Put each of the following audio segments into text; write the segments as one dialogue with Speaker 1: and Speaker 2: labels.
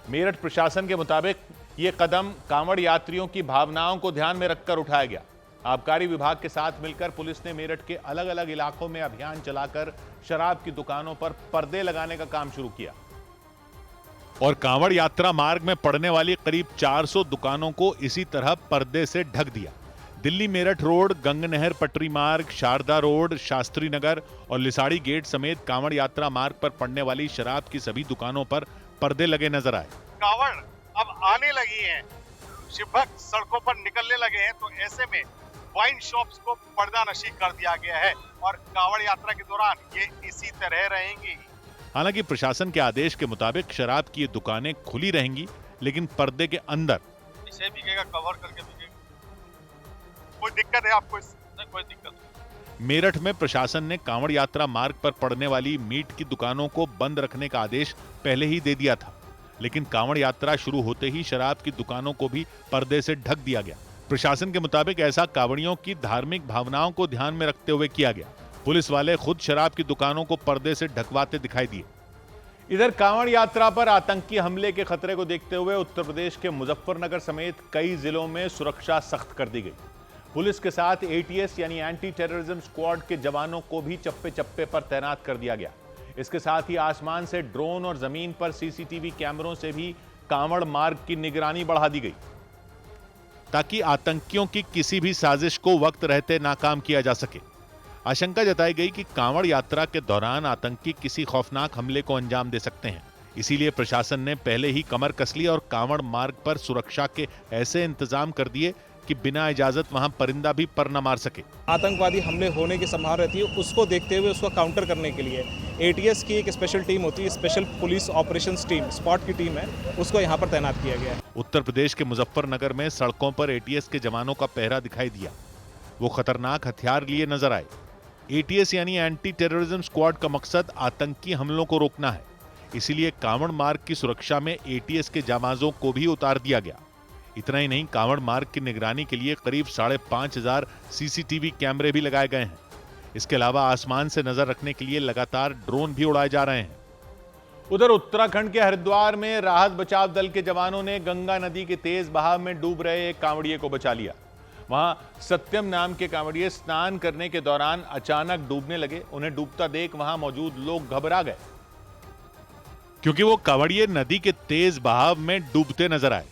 Speaker 1: मेरठ प्रशासन के मुताबिक ये कदम कांवड़ यात्रियों की भावनाओं को ध्यान में रखकर उठाया गया। आबकारी विभाग के साथ मिलकर पुलिस ने मेरठ के अलग अलग इलाकों में अभियान चलाकर शराब की दुकानों पर पर्दे लगाने का काम शुरू किया और कांवड़ यात्रा मार्ग में पड़ने वाली करीब 400 दुकानों को इसी तरह पर्दे से ढक दिया। दिल्ली मेरठ रोड, गंगनहर पटरी मार्ग, शारदा रोड, शास्त्री नगर और लिसाड़ी गेट समेत कांवड़ यात्रा मार्ग पर पड़ने वाली शराब की सभी दुकानों पर पर्दे लगे नजर आए।
Speaker 2: कांवड़ अब आने लगी हैं, शिवभक्त सड़कों पर निकलने लगे हैं, तो ऐसे में वाइन शॉप्स को पर्दा नशी कर दिया गया है और कांवड़ यात्रा के दौरान ये इसी तरह रहेंगी।
Speaker 1: हालांकि प्रशासन के आदेश के मुताबिक शराब की ये दुकानें खुली रहेंगी, लेकिन पर्दे के अंदर
Speaker 2: इसे बिकेगा, कवर करके बिकेगा। कोई दिक्कत है आपको? नहीं, कोई दिक्कत नहीं।
Speaker 1: मेरठ में प्रशासन ने कांवड़ यात्रा मार्ग पर पड़ने वाली मीट की दुकानों को बंद रखने का आदेश पहले ही दे दिया था, लेकिन कांवड़ यात्रा शुरू होते ही शराब की दुकानों को भी पर्दे से ढक दिया गया। प्रशासन के मुताबिक ऐसा कांवड़ियों की धार्मिक भावनाओं को ध्यान में रखते हुए किया गया। पुलिस वाले खुद शराब की दुकानों को पर्दे से ढकवाते दिखाई दिए। इधर कांवड़ यात्रा पर आतंकी हमले के खतरे को देखते हुए उत्तर प्रदेश के मुजफ्फरनगर समेत कई जिलों में सुरक्षा सख्त कर दी गई। पुलिस के साथ एटीएस यानी एंटी टेररिज्म स्क्वाड के जवानों को भी चप्पे चप्पे पर तैनात कर दिया गया। इसके साथ ही आसमान से ड्रोन और जमीन पर सीसीटीवी कैमरों से भी कांवड़ मार्ग की निगरानी बढ़ा दी गई, ताकि आतंकियों की किसी भी साजिश को वक्त रहते नाकाम किया जा सके। आशंका जताई गई कि कांवड़ यात्रा के दौरान आतंकी किसी खौफनाक हमले को अंजाम दे सकते हैं। इसीलिए प्रशासन ने पहले ही कमर कस ली और कांवड़ मार्ग पर सुरक्षा के ऐसे इंतजाम कर दिए कि बिना इजाजत वहां परिंदा भी पर न मार सके।
Speaker 3: आतंकवादी हमले होने की संभावना रहती है, उसको देखते हुए उसको काउंटर करने के लिए एटीएस की एक स्पेशल टीम होती है, special police operations team, spot की टीम है, उसको यहाँ पर तैनात किया गया है।
Speaker 1: उत्तर प्रदेश के मुजफ्फरनगर में सड़कों पर एटीएस के जवानों का पहरा दिखाई दिया। वो खतरनाक हथियार लिए नजर आए। एटीएस यानी एंटी टेररिज्म स्क्वाड का मकसद आतंकी हमलों को रोकना है, इसीलिए कांवड़ मार्ग की सुरक्षा में एटीएस के जाबाजों को भी उतार दिया गया। इतना ही नहीं, कांवड़ मार्ग की निगरानी के लिए करीब 5,500 सीसीटीवी कैमरे भी लगाए गए हैं। इसके अलावा आसमान से नजर रखने के लिए लगातार ड्रोन भी उड़ाए जा रहे हैं। उधर उत्तराखंड के हरिद्वार में राहत बचाव दल के जवानों ने गंगा नदी के तेज बहाव में डूब रहे एक कांवड़िए को बचा लिया। वहां सत्यम नाम के कांवड़िए स्नान करने के दौरान अचानक डूबने लगे। उन्हें डूबता देख वहां मौजूद लोग घबरा गए, क्योंकि वो कांवड़िए नदी के तेज बहाव में डूबते नजर आए।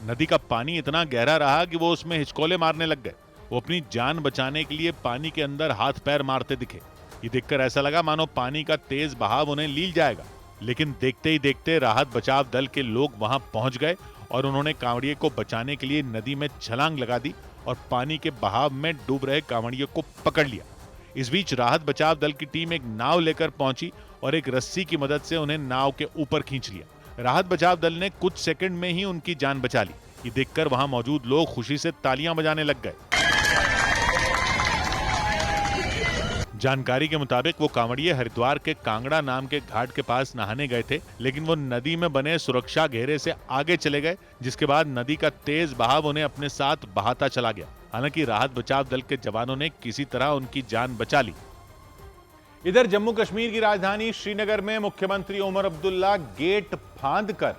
Speaker 1: नदी का पानी इतना गहरा रहा कि वो उसमें हिचकोले मारने लग गए। वो अपनी जान बचाने के लिए पानी के अंदर हाथ पैर मारते दिखे। ये देखकर ऐसा लगा मानो पानी का तेज बहाव उन्हें लील जाएगा, लेकिन देखते ही देखते राहत बचाव दल के लोग वहां पहुंच गए और उन्होंने कांवड़िए को बचाने के लिए नदी में छलांग लगा दी और पानी के बहाव में डूब रहे कांवड़िए को पकड़ लिया। इस बीच राहत बचाव दल की टीम एक नाव लेकर पहुंची और एक रस्सी की मदद से उन्हें नाव के ऊपर खींच लिया। राहत बचाव दल ने कुछ सेकंड में ही उनकी जान बचा ली। ये देखकर वहां मौजूद लोग खुशी से तालियां बजाने लग गए। जानकारी के मुताबिक वो कांवड़िए हरिद्वार के कांगड़ा नाम के घाट के पास नहाने गए थे, लेकिन वो नदी में बने सुरक्षा घेरे से आगे चले गए, जिसके बाद नदी का तेज बहाव उन्हें अपने साथ बहाता चला गया। हालांकि राहत बचाव दल के जवानों ने किसी तरह उनकी जान बचा ली। इधर जम्मू कश्मीर की राजधानी श्रीनगर में मुख्यमंत्री उमर अब्दुल्ला गेट फांदकर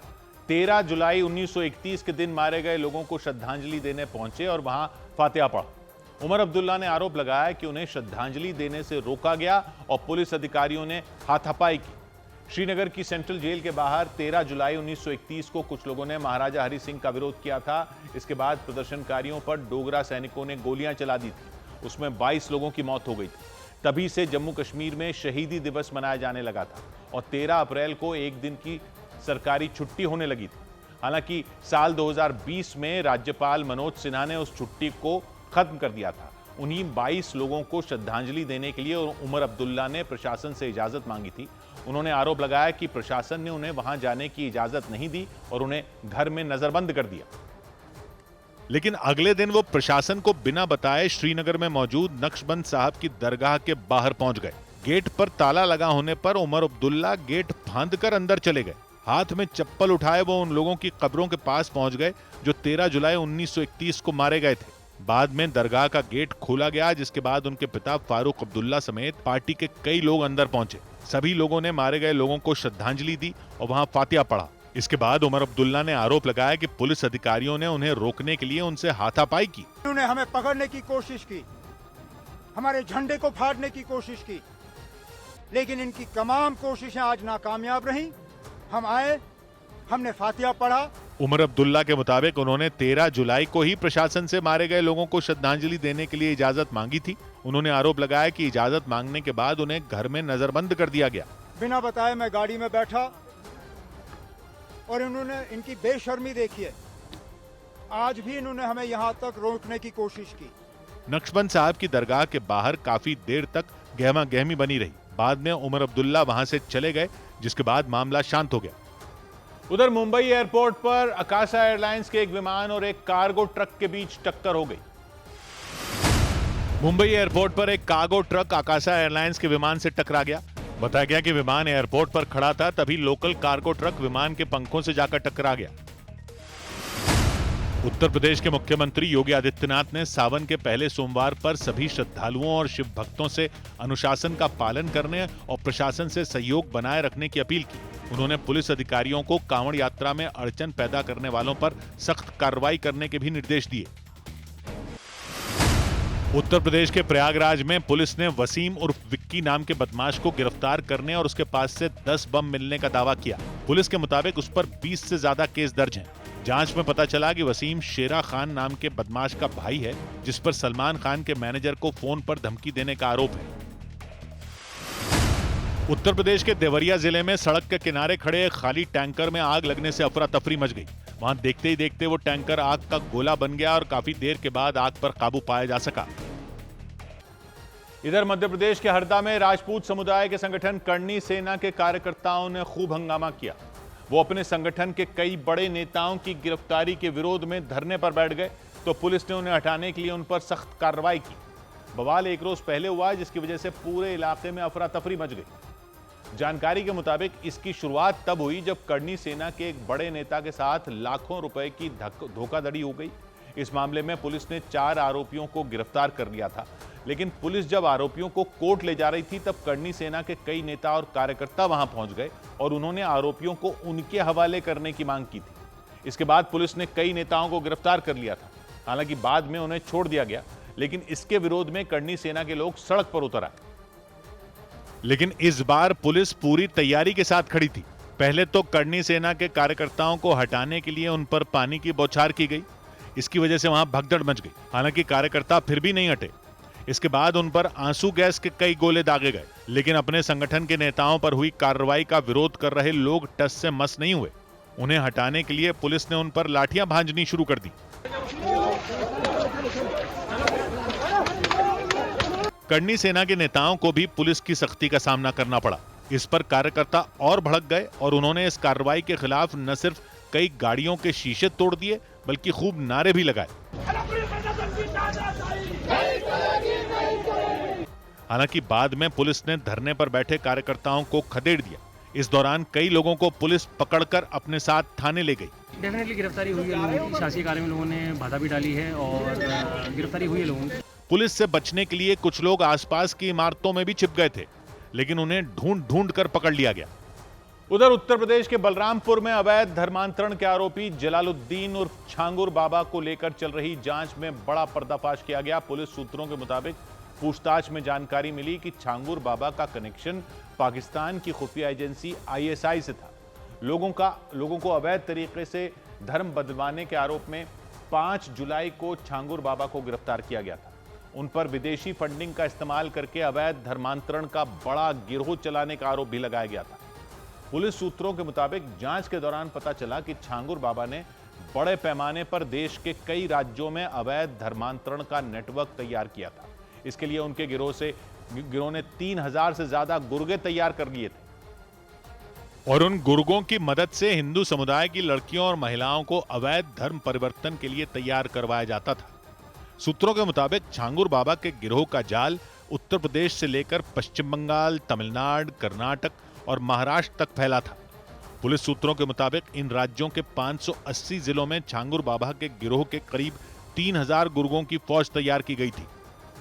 Speaker 1: 13 जुलाई 1931 के दिन मारे गए लोगों को श्रद्धांजलि देने पहुंचे और वहां फातिहा पढ़ा। उमर अब्दुल्ला ने आरोप लगाया कि उन्हें श्रद्धांजलि देने से रोका गया और पुलिस अधिकारियों ने हाथापाई की। श्रीनगर की सेंट्रल जेल के बाहर 13 जुलाई 1931 को कुछ लोगों ने महाराजा हरि सिंह का विरोध किया था। इसके बाद प्रदर्शनकारियों पर डोगरा सैनिकों ने गोलियां चला दी थी। उसमें 22 लोगों की मौत हो गई थी। तभी से जम्मू कश्मीर में शहीदी दिवस मनाया जाने लगा था और 13 अप्रैल को एक दिन की सरकारी छुट्टी होने लगी थी। हालांकि साल 2020 में राज्यपाल मनोज सिन्हा ने उस छुट्टी को खत्म कर दिया था। उन्हीं 22 लोगों को श्रद्धांजलि देने के लिए उमर अब्दुल्ला ने प्रशासन से इजाजत मांगी थी। उन्होंने आरोप लगाया कि प्रशासन ने उन्हें वहां जाने की इजाजत नहीं दी और उन्हें घर में नजरबंद कर दिया। लेकिन अगले दिन वो प्रशासन को बिना बताए श्रीनगर में मौजूद नक्शबंद साहब की दरगाह के बाहर पहुंच गए। गेट पर ताला लगा होने पर उमर अब्दुल्ला गेट फांदकर अंदर चले गए। हाथ में चप्पल उठाए वो उन लोगों की कब्रों के पास पहुंच गए जो 13 जुलाई 1931 को मारे गए थे। बाद में दरगाह का गेट खोला गया, जिसके बाद उनके पिता फारूक अब्दुल्ला समेत पार्टी के कई लोग अंदर पहुंचे। सभी लोगों ने मारे गए लोगों को श्रद्धांजलि दी और वहां फातिहा पढ़ा। इसके बाद उमर अब्दुल्ला ने आरोप लगाया कि पुलिस अधिकारियों ने उन्हें रोकने के लिए उनसे हाथापाई की।
Speaker 4: उन्होंने हमें पकड़ने की कोशिश की, हमारे झंडे को फाड़ने की कोशिश की, लेकिन इनकी तमाम कोशिशें आज नाकामयाब रहीं। हम आए, हमने फातिहा पढ़ा।
Speaker 1: उमर अब्दुल्ला के मुताबिक उन्होंने 13 जुलाई को ही प्रशासन से मारे गए लोगों को श्रद्धांजलि देने के लिए इजाजत मांगी थी। उन्होंने आरोप लगाया कि इजाजत मांगने के बाद उन्हें घर में नजरबंद कर दिया गया।
Speaker 4: बिना बताए मैं गाड़ी में बैठा और इन्होंने इनकी बेशर्मी देखिए। आज भी इन्होंने हमें यहाँ तक रोकने की कोशिश की।
Speaker 1: नक्शबंद साहब की दरगाह के बाहर काफी देर तक गहमा गहमी बनी रही। बाद में उमर अब्दुल्ला वहां से चले गए, जिसके बाद मामला शांत हो गया। उधर मुंबई एयरपोर्ट पर अकाशा एयरलाइंस के एक विमान और एक कार्गो ट्रक के बीच टक्कर हो गई। मुंबई एयरपोर्ट पर एक कार्गो ट्रक आकाशा एयरलाइंस के विमान से टकरा गया। बताया गया कि विमान एयरपोर्ट पर खड़ा था, तभी लोकल कार्गो ट्रक विमान के पंखों से जाकर टकरा गया। उत्तर प्रदेश के मुख्यमंत्री योगी आदित्यनाथ ने सावन के पहले सोमवार पर सभी श्रद्धालुओं और शिव भक्तों से अनुशासन का पालन करने और प्रशासन से सहयोग बनाए रखने की अपील की। उन्होंने पुलिस अधिकारियों को कांवड़ यात्रा में अड़चन पैदा करने वालों पर सख्त कार्रवाई करने के भी निर्देश दिए। उत्तर प्रदेश के प्रयागराज में पुलिस ने वसीम उर्फ विक्की नाम के बदमाश को गिरफ्तार करने और उसके पास से 10 बम मिलने का दावा किया। पुलिस के मुताबिक उस पर 20 से ज्यादा केस दर्ज हैं। जांच में पता चला कि वसीम शेरा खान नाम के बदमाश का भाई है, जिस पर सलमान खान के मैनेजर को फोन पर धमकी देने का आरोप है। उत्तर प्रदेश के देवरिया जिले में सड़क के किनारे खड़े एक खाली टैंकर में आग लगने से अफरा तफरी मच गई। वहां देखते ही देखते वो टैंकर आग का गोला बन गया और काफी देर के बाद आग पर काबू पाया जा सका। इधर मध्य प्रदेश के हरदा में राजपूत समुदाय के संगठन करनी सेना के कार्यकर्ताओं ने खूब हंगामा किया। वो अपने संगठन के कई बड़े नेताओं की गिरफ्तारी के विरोध में धरने पर बैठ गए, तो पुलिस ने उन्हें हटाने के लिए उन पर सख्त कार्रवाई की। बवाल एक रोज पहले हुआ, जिसकी वजह से पूरे इलाके में अफरा तफरी मच गई। जानकारी के मुताबिक इसकी शुरुआत तब हुई जब करनी सेना के एक बड़े नेता के साथ लाखों रुपए की धोखाधड़ी हो गई। इस मामले में पुलिस ने 4 आरोपियों को गिरफ्तार कर लिया था, लेकिन पुलिस जब आरोपियों को कोर्ट ले जा रही थी तब करनी सेना के कई नेता और कार्यकर्ता वहां पहुंच गए और उन्होंने आरोपियों को उनके हवाले करने की मांग की थी। इसके बाद पुलिस ने कई नेताओं को गिरफ्तार कर लिया था। हालांकि बाद में उन्हें छोड़ दिया गया, लेकिन इसके विरोध में करनी सेना के लोग सड़क पर उतर आए। लेकिन इस बार पुलिस पूरी तैयारी के साथ खड़ी थी। पहले तो करनी सेना के कार्यकर्ताओं को हटाने के लिए उन पर पानी की बौछार की गई। इसकी वजह से वहां भगदड़ मच गई। हालांकि कार्यकर्ता फिर भी नहीं हटे। इसके बाद उन पर आंसू गैस के कई गोले दागे गए, लेकिन अपने संगठन के नेताओं पर हुई कार्रवाई का विरोध कर रहे लोग टस से मस नहीं हुए। उन्हें हटाने के लिए पुलिस ने उन पर लाठियां भांजनी शुरू कर दी। करनी सेना के नेताओं को भी पुलिस की सख्ती का सामना करना पड़ा। इस पर कार्यकर्ता और भड़क गए और उन्होंने इस कार्रवाई के खिलाफ न सिर्फ कई गाड़ियों के शीशे तोड़ दिए, बल्कि खूब नारे भी लगाए। हालांकि बाद में पुलिस ने धरने पर बैठे कार्यकर्ताओं को खदेड़ दिया। इस दौरान कई लोगों को पुलिस पकड़कर अपने साथ थाने ले गई।
Speaker 5: डेफिनेटली गिरफ्तारी हुई है लोगों की। शासकीय कार्य में लोगों ने बाधा भी डाली है और गिरफ्तारी हुई है लोगों की।
Speaker 1: पुलिस से बचने के लिए कुछ लोग आसपास की इमारतों में भी छिप गए थे, लेकिन उन्हें ढूंढ कर पकड़ लिया गया। उधर उत्तर प्रदेश के बलरामपुर में अवैध धर्मांतरण के आरोपी जलालुद्दीन उर्फ छांगुर बाबा को लेकर चल रही जांच में बड़ा पर्दाफाश किया गया। पुलिस सूत्रों के मुताबिक पूछताछ में जानकारी मिली कि छांगुर बाबा का कनेक्शन पाकिस्तान की खुफिया एजेंसी ISI से था। लोगों को अवैध तरीके से धर्म बदलवाने के आरोप में 5 जुलाई को छांगुर बाबा को गिरफ्तार किया गया था। उन पर विदेशी फंडिंग का इस्तेमाल करके अवैध धर्मांतरण का बड़ा गिरोह चलाने का आरोप भी लगाया गया था। पुलिस सूत्रों के मुताबिक जांच के दौरान पता चला कि छांगुर बाबा ने बड़े पैमाने पर देश के कई राज्यों में अवैध धर्मांतरण का नेटवर्क तैयार किया था। इसके लिए उनके गिरोह ने 3000 से ज्यादा गुर्गे तैयार कर लिए थे और उन गुर्गों की मदद से हिंदू समुदाय की लड़कियों और महिलाओं को अवैध धर्म परिवर्तन के लिए तैयार करवाया जाता था। सूत्रों के मुताबिक छांगुर बाबा के गिरोह का जाल उत्तर प्रदेश से लेकर पश्चिम बंगाल, तमिलनाडु, कर्नाटक और महाराष्ट्र तक फैला था। पुलिस सूत्रों के मुताबिक इन राज्यों के 580 जिलों में छांगुर बाबा के गिरोह के करीब 3000 गुर्गों की फौज तैयार की गई थी।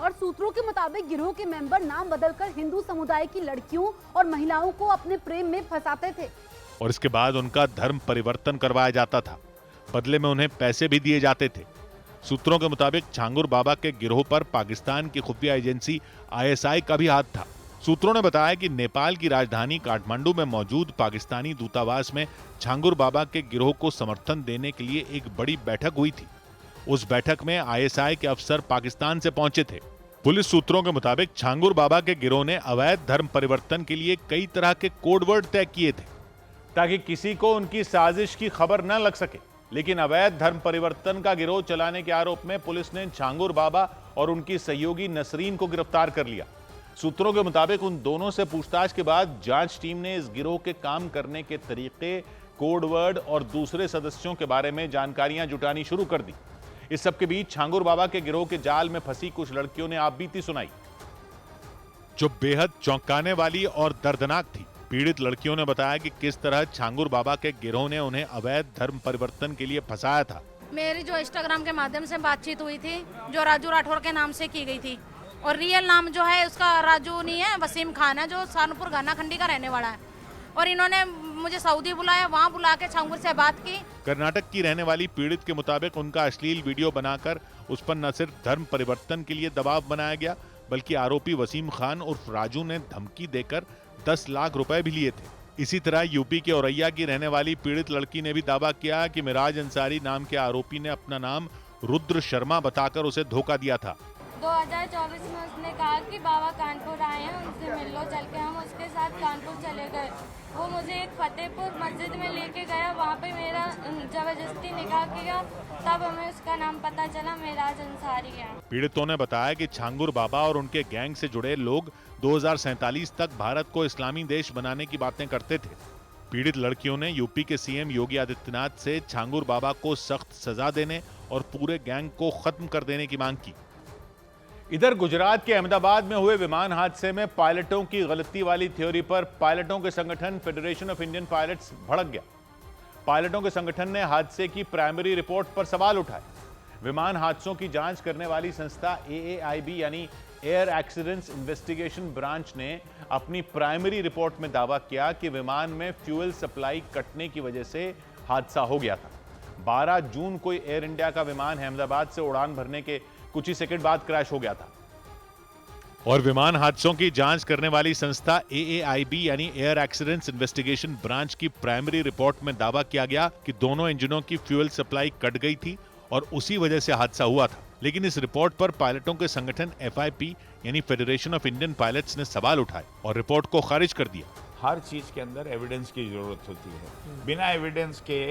Speaker 6: और सूत्रों के मुताबिक गिरोह के मेंबर नाम बदलकर हिंदू समुदाय की लड़कियों और महिलाओं को अपने प्रेम में फंसाते थे।
Speaker 1: और इसके बाद उनका धर्म परिवर्तन करवाया जाता था। बदले में उन्हें पैसे भी दिए जाते थे। सूत्रों के मुताबिक छांगुर बाबा के गिरोह पर पाकिस्तान की खुफिया एजेंसी ISI का भी हाथ था। सूत्रों ने बताया कि नेपाल की राजधानी काठमांडू में मौजूद पाकिस्तानी दूतावास में छांगुर बाबा के गिरोह को समर्थन देने के लिए एक बड़ी बैठक हुई थी। उस बैठक में ISI के अफसर पाकिस्तान से पहुंचे थे। पुलिस सूत्रों के मुताबिक छांगुर बाबा के गिरोह ने अवैध धर्म परिवर्तन के लिए कई तरह के कोडवर्ड तय किए थे ताकि किसी को उनकी साजिश की खबर न लग सके। लेकिन अवैध धर्म परिवर्तन का गिरोह चलाने के आरोप में पुलिस ने छांगुर बाबा और उनकी सहयोगी नसरीन को गिरफ्तार कर लिया। सूत्रों के मुताबिक उन दोनों से पूछताछ के बाद जांच टीम ने इस गिरोह के काम करने के तरीके, कोडवर्ड और दूसरे सदस्यों के बारे में जानकारियां जुटानी शुरू कर दी। इस सब के बीच छांगुर बाबा के गिरोह के जाल में फंसी कुछ लड़कियों ने आपबीती सुनाई, जो बेहद चौंकाने वाली और दर्दनाक थी। पीड़ित लड़कियों ने बताया कि किस तरह छांगुर बाबा के गिरोह ने उन्हें अवैध धर्म परिवर्तन के लिए फंसाया था।
Speaker 7: मेरी जो इंस्टाग्राम के माध्यम से बातचीत हुई थी, जो राजू राठौर के नाम से की गई थी, और रियल नाम जो है उसका राजू नहीं है, वसीम खान है, जो सहारनपुर गाना खंडी का रहने वाला है। और इन्होंने मुझे सऊदी बुलाया, वहाँ बुला के छांगुर से बात की।
Speaker 1: कर्नाटक की रहने वाली पीड़ित के मुताबिक उनका अश्लील वीडियो बनाकर उस पर न सिर्फ धर्म परिवर्तन के लिए दबाव बनाया गया, बल्कि आरोपी वसीम खान उर्फ राजू ने धमकी देकर 10 लाख रुपए भी लिए थे। इसी तरह यूपी के औरैया की रहने वाली पीड़ित लड़की ने भी दावा किया कि मिराज अंसारी नाम के आरोपी ने अपना नाम रुद्र शर्मा बताकर उसे धोखा दिया था।
Speaker 8: 2024 में उसने कहा कि बाबा कानपुर आए हैं, उनसे मिल लो चल के। हम उसके साथ कानपुर चले गए। वो मुझे एक फतेहपुर मस्जिद में लेके गया, वहाँ पे मेरा जबरदस्ती निकाह किया, तब हमें उसका नाम पता चला, मिराज अंसारी है।
Speaker 1: पीड़ितों ने बताया कि छांगुर बाबा और उनके गैंग से जुड़े लोग 2047 तक भारत को इस्लामी देश बनाने की बातें करते थे। पीड़ित लड़कियों ने यूपी के CM योगी आदित्यनाथ से छांगुर बाबा को सख्त सजा देने और पूरे गैंग को खत्म कर देने की मांग की। इधर गुजरात के अहमदाबाद में हुए विमान हादसे में पायलटों की गलती वाली थ्योरी पर पायलटों के संगठन फेडरेशन ऑफ इंडियन पायलट्स भड़क गया। पायलटों के संगठन ने हादसे की प्राइमरी रिपोर्ट पर सवाल उठाए। विमान हादसों की जांच करने वाली संस्था AAIB यानी एयर एक्सीडेंट्स इन्वेस्टिगेशन ब्रांच ने अपनी प्राइमरी रिपोर्ट में दावा किया कि विमान में फ्यूल सप्लाई कटने की वजह से हादसा हो गया था। 12 जून को एयर इंडिया का विमान अहमदाबाद से उड़ान भरने के कुछ ही सेकंड बाद क्रैश हो गया था। और विमान हादसों की जांच करने वाली संस्था AAIB यानी एयर एक्सीडेंट्स इन्वेस्टिगेशन ब्रांच की प्राइमरी रिपोर्ट में दावा किया गया कि दोनों इंजनों की फ्यूल सप्लाई कट गई थी और उसी वजह से हादसा हुआ था। लेकिन इस रिपोर्ट पर पायलटों के संगठन FIP यानी फेडरेशन ऑफ इंडियन पायलट्स ने सवाल उठाए और रिपोर्ट को खारिज कर दिया।
Speaker 9: हर चीज के अंदर एविडेंस की जरूरत होती है। बिना एविडेंस के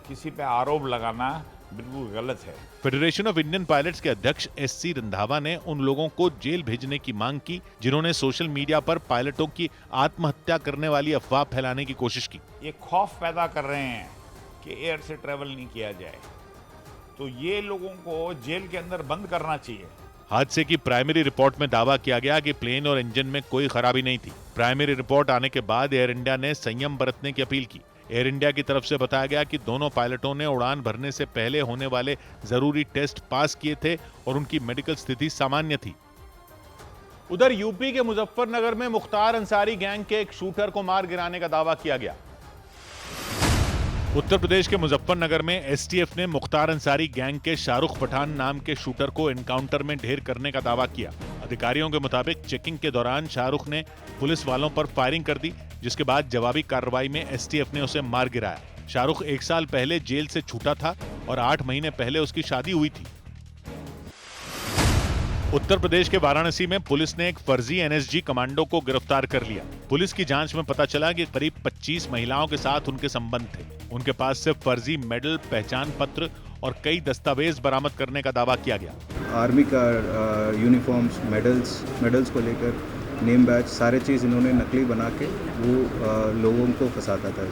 Speaker 9: किसी पे आरोप लगाना बिल्कुल गलत है।
Speaker 1: फेडरेशन ऑफ इंडियन पायलट्स के अध्यक्ष SC रंधावा ने उन लोगों को जेल भेजने की मांग की जिन्होंने सोशल मीडिया पर पायलटों की आत्महत्या करने वाली अफवाह फैलाने की कोशिश की।
Speaker 9: ये खौफ पैदा कर रहे हैं कि एयर से ट्रेवल नहीं किया जाए, तो ये लोगों को जेल के अंदर बंद करना चाहिए।
Speaker 1: हादसे की प्राइमरी रिपोर्ट में दावा किया गया कि प्लेन और इंजन में कोई खराबी नहीं थी। प्राइमरी रिपोर्ट आने के बाद एयर इंडिया ने संयम बरतने की अपील की। एयर इंडिया की तरफ से बताया गया कि दोनों पायलटों ने उड़ान भरने से पहले होने वाले जरूरी टेस्ट पास किए थे और उनकी मेडिकल स्थिति सामान्य थी। उधर यूपी के मुजफ्फरनगर में मुख्तार अंसारी गैंग के एक शूटर को मार गिराने का दावा किया गया। उत्तर प्रदेश के मुजफ्फरनगर में STF ने मुख्तार अंसारी गैंग के शाहरुख पठान नाम के शूटर को एनकाउंटर में ढेर करने का दावा किया। अधिकारियों के मुताबिक चेकिंग के दौरान शाहरुख ने पुलिस वालों पर फायरिंग कर दी, जिसके बाद जवाबी कार्रवाई में STF ने उसे मार गिराया। शाहरुख 1 साल पहले जेल से छूटा था और 8 महीने पहले उसकी शादी हुई थी। उत्तर प्रदेश के वाराणसी में पुलिस ने एक फर्जी NSG कमांडो को गिरफ्तार कर लिया। पुलिस की जांच में पता चला कि करीब 25 महिलाओं के साथ उनके संबंध थे। उनके पास से फर्जी मेडल, पहचान पत्र और कई दस्तावेज बरामद करने का दावा किया गया।
Speaker 10: आर्मी का यूनिफॉर्म्स, मेडल्स को लेकर नेम बैच, सारे चीज़ इन्होंने नकली बना के वो लोगों को फंसाता था।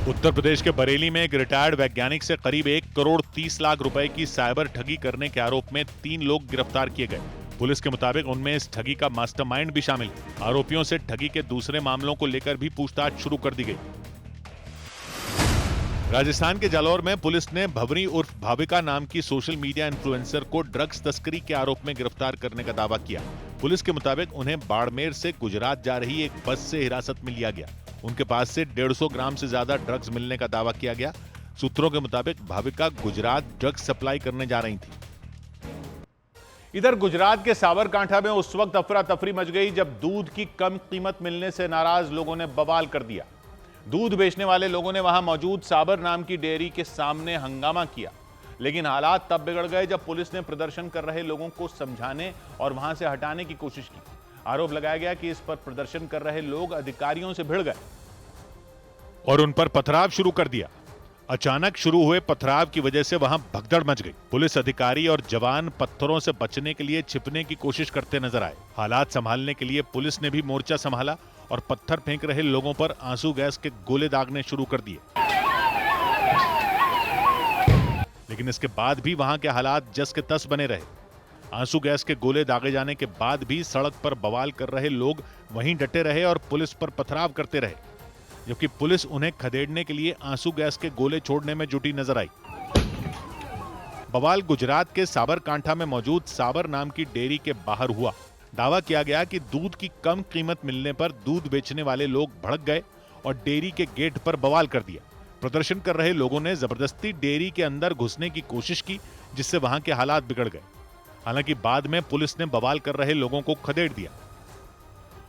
Speaker 1: उत्तर प्रदेश के बरेली में एक रिटायर्ड वैज्ञानिक से करीब 1 करोड़ 30 लाख रुपए की साइबर ठगी करने के आरोप में 3 लोग गिरफ्तार किए गए। पुलिस के मुताबिक उनमें इस ठगी का मास्टरमाइंड भी शामिल है। आरोपियों से ठगी के दूसरे मामलों को लेकर भी पूछताछ शुरू कर दी गई। राजस्थान के जालौर में पुलिस ने भवरी उर्फ भाविका नाम की सोशल मीडिया इन्फ्लुएंसर को ड्रग्स तस्करी के आरोप में गिरफ्तार करने का दावा किया। पुलिस के मुताबिक उन्हें बाड़मेर से गुजरात जा रही एक बस से हिरासत में लिया गया उनके पास से 150 ग्राम से ज्यादा ड्रग्स मिलने का दावा किया गया। सूत्रों के मुताबिक भाविका गुजरात ड्रग्स सप्लाई करने जा रही थी। इधर गुजरात के साबरकांठा में उस वक्त अफरा तफरी मच गई जब दूध की कम कीमत मिलने से नाराज लोगों ने बवाल कर दिया। दूध बेचने वाले लोगों ने वहां मौजूद साबर नाम की डेयरी के सामने हंगामा किया, लेकिन हालात तब बिगड़ गए जब पुलिस ने प्रदर्शन कर रहे लोगों को समझाने और वहां से हटाने की कोशिश की। आरोप लगाया गया कि इस पर प्रदर्शन कर रहे लोग अधिकारियों से भिड़ गए और उन पर पथराव शुरू कर दिया। अचानक शुरू हुए पथराव की वजह से वहां भगदड़ मच गई। पुलिस अधिकारी और जवान पत्थरों से बचने के लिए छिपने की कोशिश करते नजर आए। हालात संभालने के लिए पुलिस ने भी मोर्चा संभाला और पत्थर फेंक रहे लोगों पर आंसू गैस के गोले दागने शुरू कर दिए। लेकिन इसके बाद भी वहां के हालात जस के तस बने रहे। आंसू गैस के गोले दागे जाने के बाद भी सड़क पर बवाल कर रहे लोग वहीं डटे रहे और पुलिस पर पथराव करते रहे, जबकि पुलिस उन्हें खदेड़ने के लिए आंसू गैस के गोले छोड़ने में जुटी नजर आई। बवाल गुजरात के साबरकांठा में मौजूद साबर नाम की डेयरी के बाहर हुआ। दावा किया गया कि दूध की कम कीमत मिलने पर दूध बेचने वाले लोग भड़क गए और डेयरी के गेट पर बवाल कर दिया। प्रदर्शन कर रहे लोगों ने जबरदस्ती डेयरी के अंदर घुसने की कोशिश की, जिससे वहां के हालात बिगड़ गए। हालांकि बाद में पुलिस ने बवाल कर रहे लोगों को खदेड़ दिया।